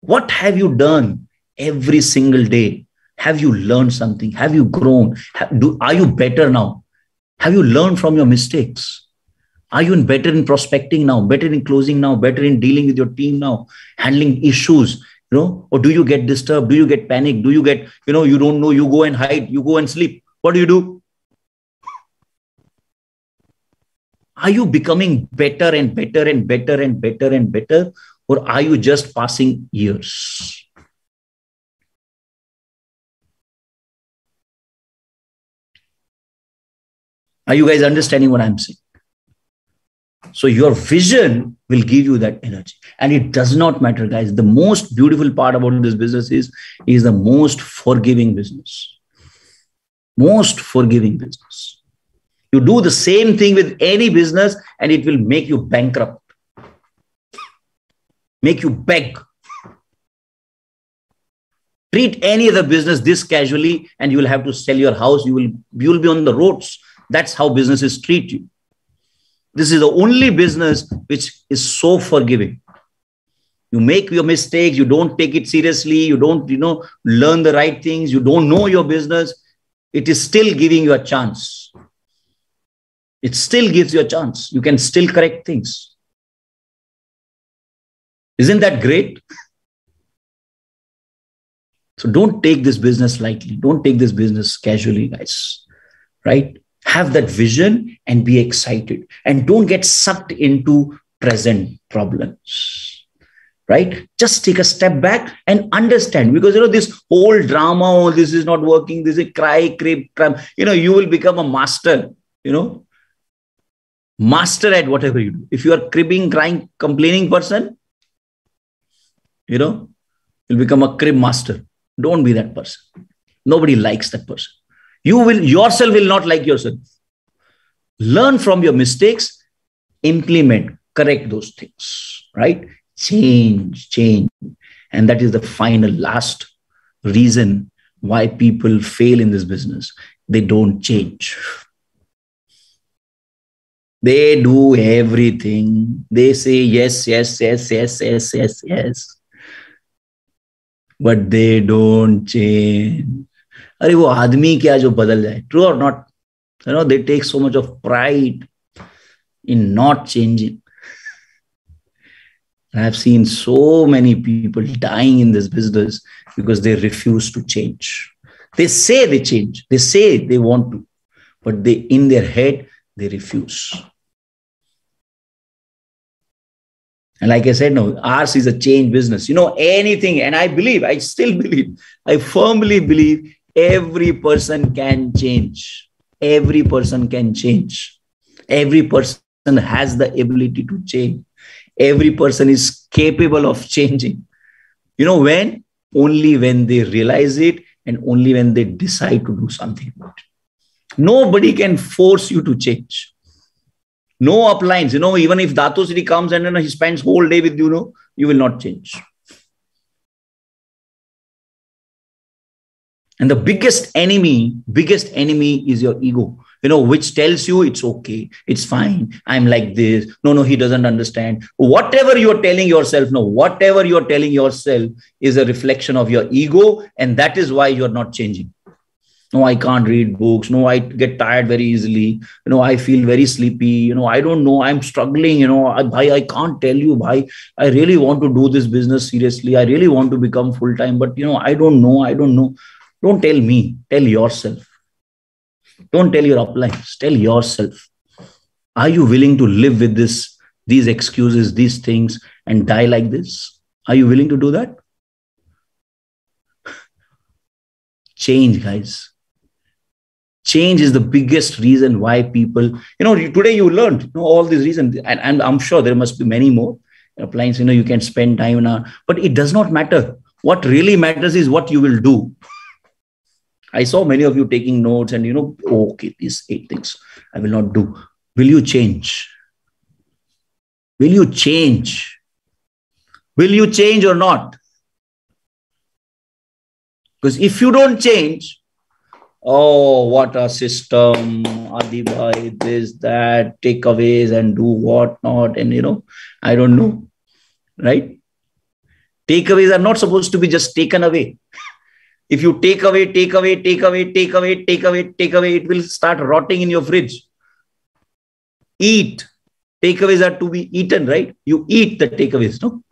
What have you done every single day? Have you learned something? Have you grown? Are you better now? Have you learned from your mistakes? Are you better in prospecting now? Better in closing now? Better in dealing with your team now? Handling issues? Or do you get disturbed? Do you get panicked? Do you get, you don't know, you go and hide, you go and sleep. What do? Are you becoming better and better and better and better and better? Or are you just passing years? Are you guys understanding what I'm saying? So your vision will give you that energy. And it does not matter, guys. The most beautiful part about this business is the most forgiving business. Most forgiving business. You do the same thing with any business and it will make you bankrupt. Make you beg. Treat any other business this casually and you will have to sell your house. You will be on the roads. That's how businesses treat you. This is the only business which is so forgiving. You make your mistakes, you don't take it seriously, you don't, learn the right things, you don't know your business. It is still giving you a chance. It still gives you a chance. You can still correct things. Isn't that great? So don't take this business lightly. Don't take this business casually, guys. Right? Have that vision and be excited. And don't get sucked into present problems. Right? Just take a step back and understand. Because, this whole drama, oh, this is not working, this is cry, crib, cram. You will become a master, master at whatever you do. If you are cribbing, crying, complaining person, you'll become a crib master. Don't be that person. Nobody likes that person. Yourself will not like yourself. Learn from your mistakes, implement, correct those things, right? Change. And that is the final last reason why people fail in this business. They don't change. They do everything. They say yes. But they don't change. अरे वो आदमी क्या जो बदल जाए? True or not? They take so much of pride in not changing. I have seen so many people dying in this business because they refuse to change. They say they change. They say they want to, but in their head, they refuse. And like I said, no, ours is a change business. Anything, and I still believe, I firmly believe every person can change. Every person can change. Every person has the ability to change. Every person is capable of changing. When? Only when they realize it and only when they decide to do something about it. Nobody can force you to change. No uplines, even if Dato Sri comes and he spends whole day with you, you will not change. And the biggest enemy is your ego, which tells you it's okay, it's fine, I'm like this. No, he doesn't understand. Whatever you're telling yourself, whatever you're telling yourself is a reflection of your ego, and that is why you're not changing. No, I can't read books. No, I get tired very easily. I feel very sleepy. I don't know. I'm struggling. I can't tell you, bhai. I really want to do this business seriously. I really want to become full-time. But, I don't know. Don't tell me. Tell yourself. Don't tell your uplines. Tell yourself. Are you willing to live with these excuses, these things, and die like this? Are you willing to do that? Change, guys. Change is the biggest reason why people, today you learned all these reasons, and I'm sure there must be many more appliances, you can spend time but it does not matter. What really matters is what you will do. I saw many of you taking notes and, okay, these 8 things I will not do. Will you change? Will you change? Will you change or not? Because if you don't change, oh, what a system, Adibhai, this, that, takeaways and do what not. And, I don't know, right? Takeaways are not supposed to be just taken away. If you take away, it will start rotting in your fridge. Eat. Takeaways are to be eaten, right? You eat the takeaways, no?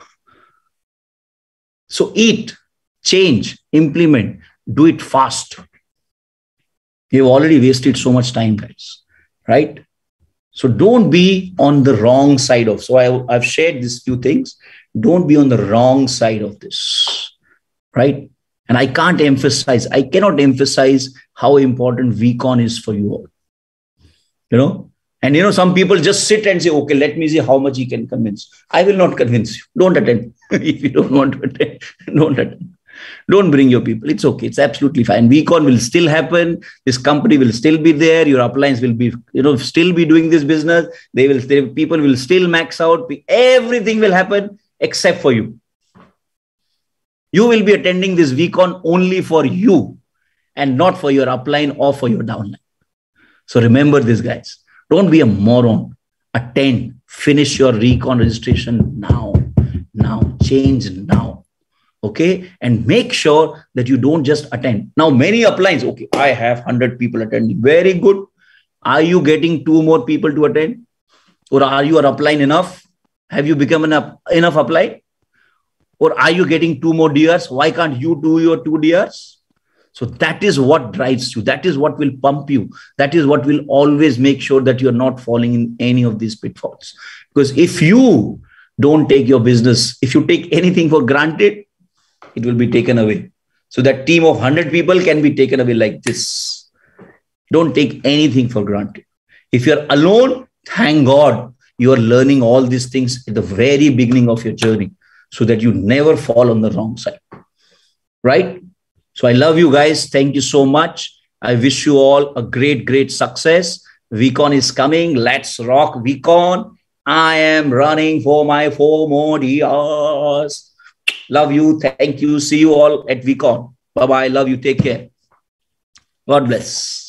So eat, change, implement, do it fast. You've already wasted so much time, guys, right? So don't be on the wrong side of. So I've shared these few things. Don't be on the wrong side of this, right? And I cannot emphasize how important VCon is for you all. And some people just sit and say, okay, let me see how much he can convince. I will not convince you. Don't attend. If you don't want to attend, don't attend. Don't bring your people. It's okay. It's absolutely fine. VCon will still happen. This company will still be there. Your uplines will be, still be doing this business. People will still max out. Everything will happen except for you. You will be attending this VCon only for you and not for your upline or for your downline. So remember this, guys. Don't be a moron. attend, finish your recon registration now, change now. Okay, and make sure that you don't just attend. Now, many uplines, okay, I have 100 people attending. Very good. Are you getting 2 more people to attend? Or are you an upline enough? Have you become enough upline? Or are you getting 2 more DRs? Why can't you do your 2 DRs? So that is what drives you. That is what will pump you. That is what will always make sure that you're not falling in any of these pitfalls. Because if you don't take your business, if you take anything for granted, it will be taken away. So that team of 100 people can be taken away like this. Don't take anything for granted. If you're alone, thank God you are learning all these things at the very beginning of your journey so that you never fall on the wrong side. Right? So I love you guys. Thank you so much. I wish you all a great, great success. VCon is coming. Let's rock VCon. I am running for my 4 more years. Love you. Thank you. See you all at VCon. Bye-bye. Love you. Take care. God bless.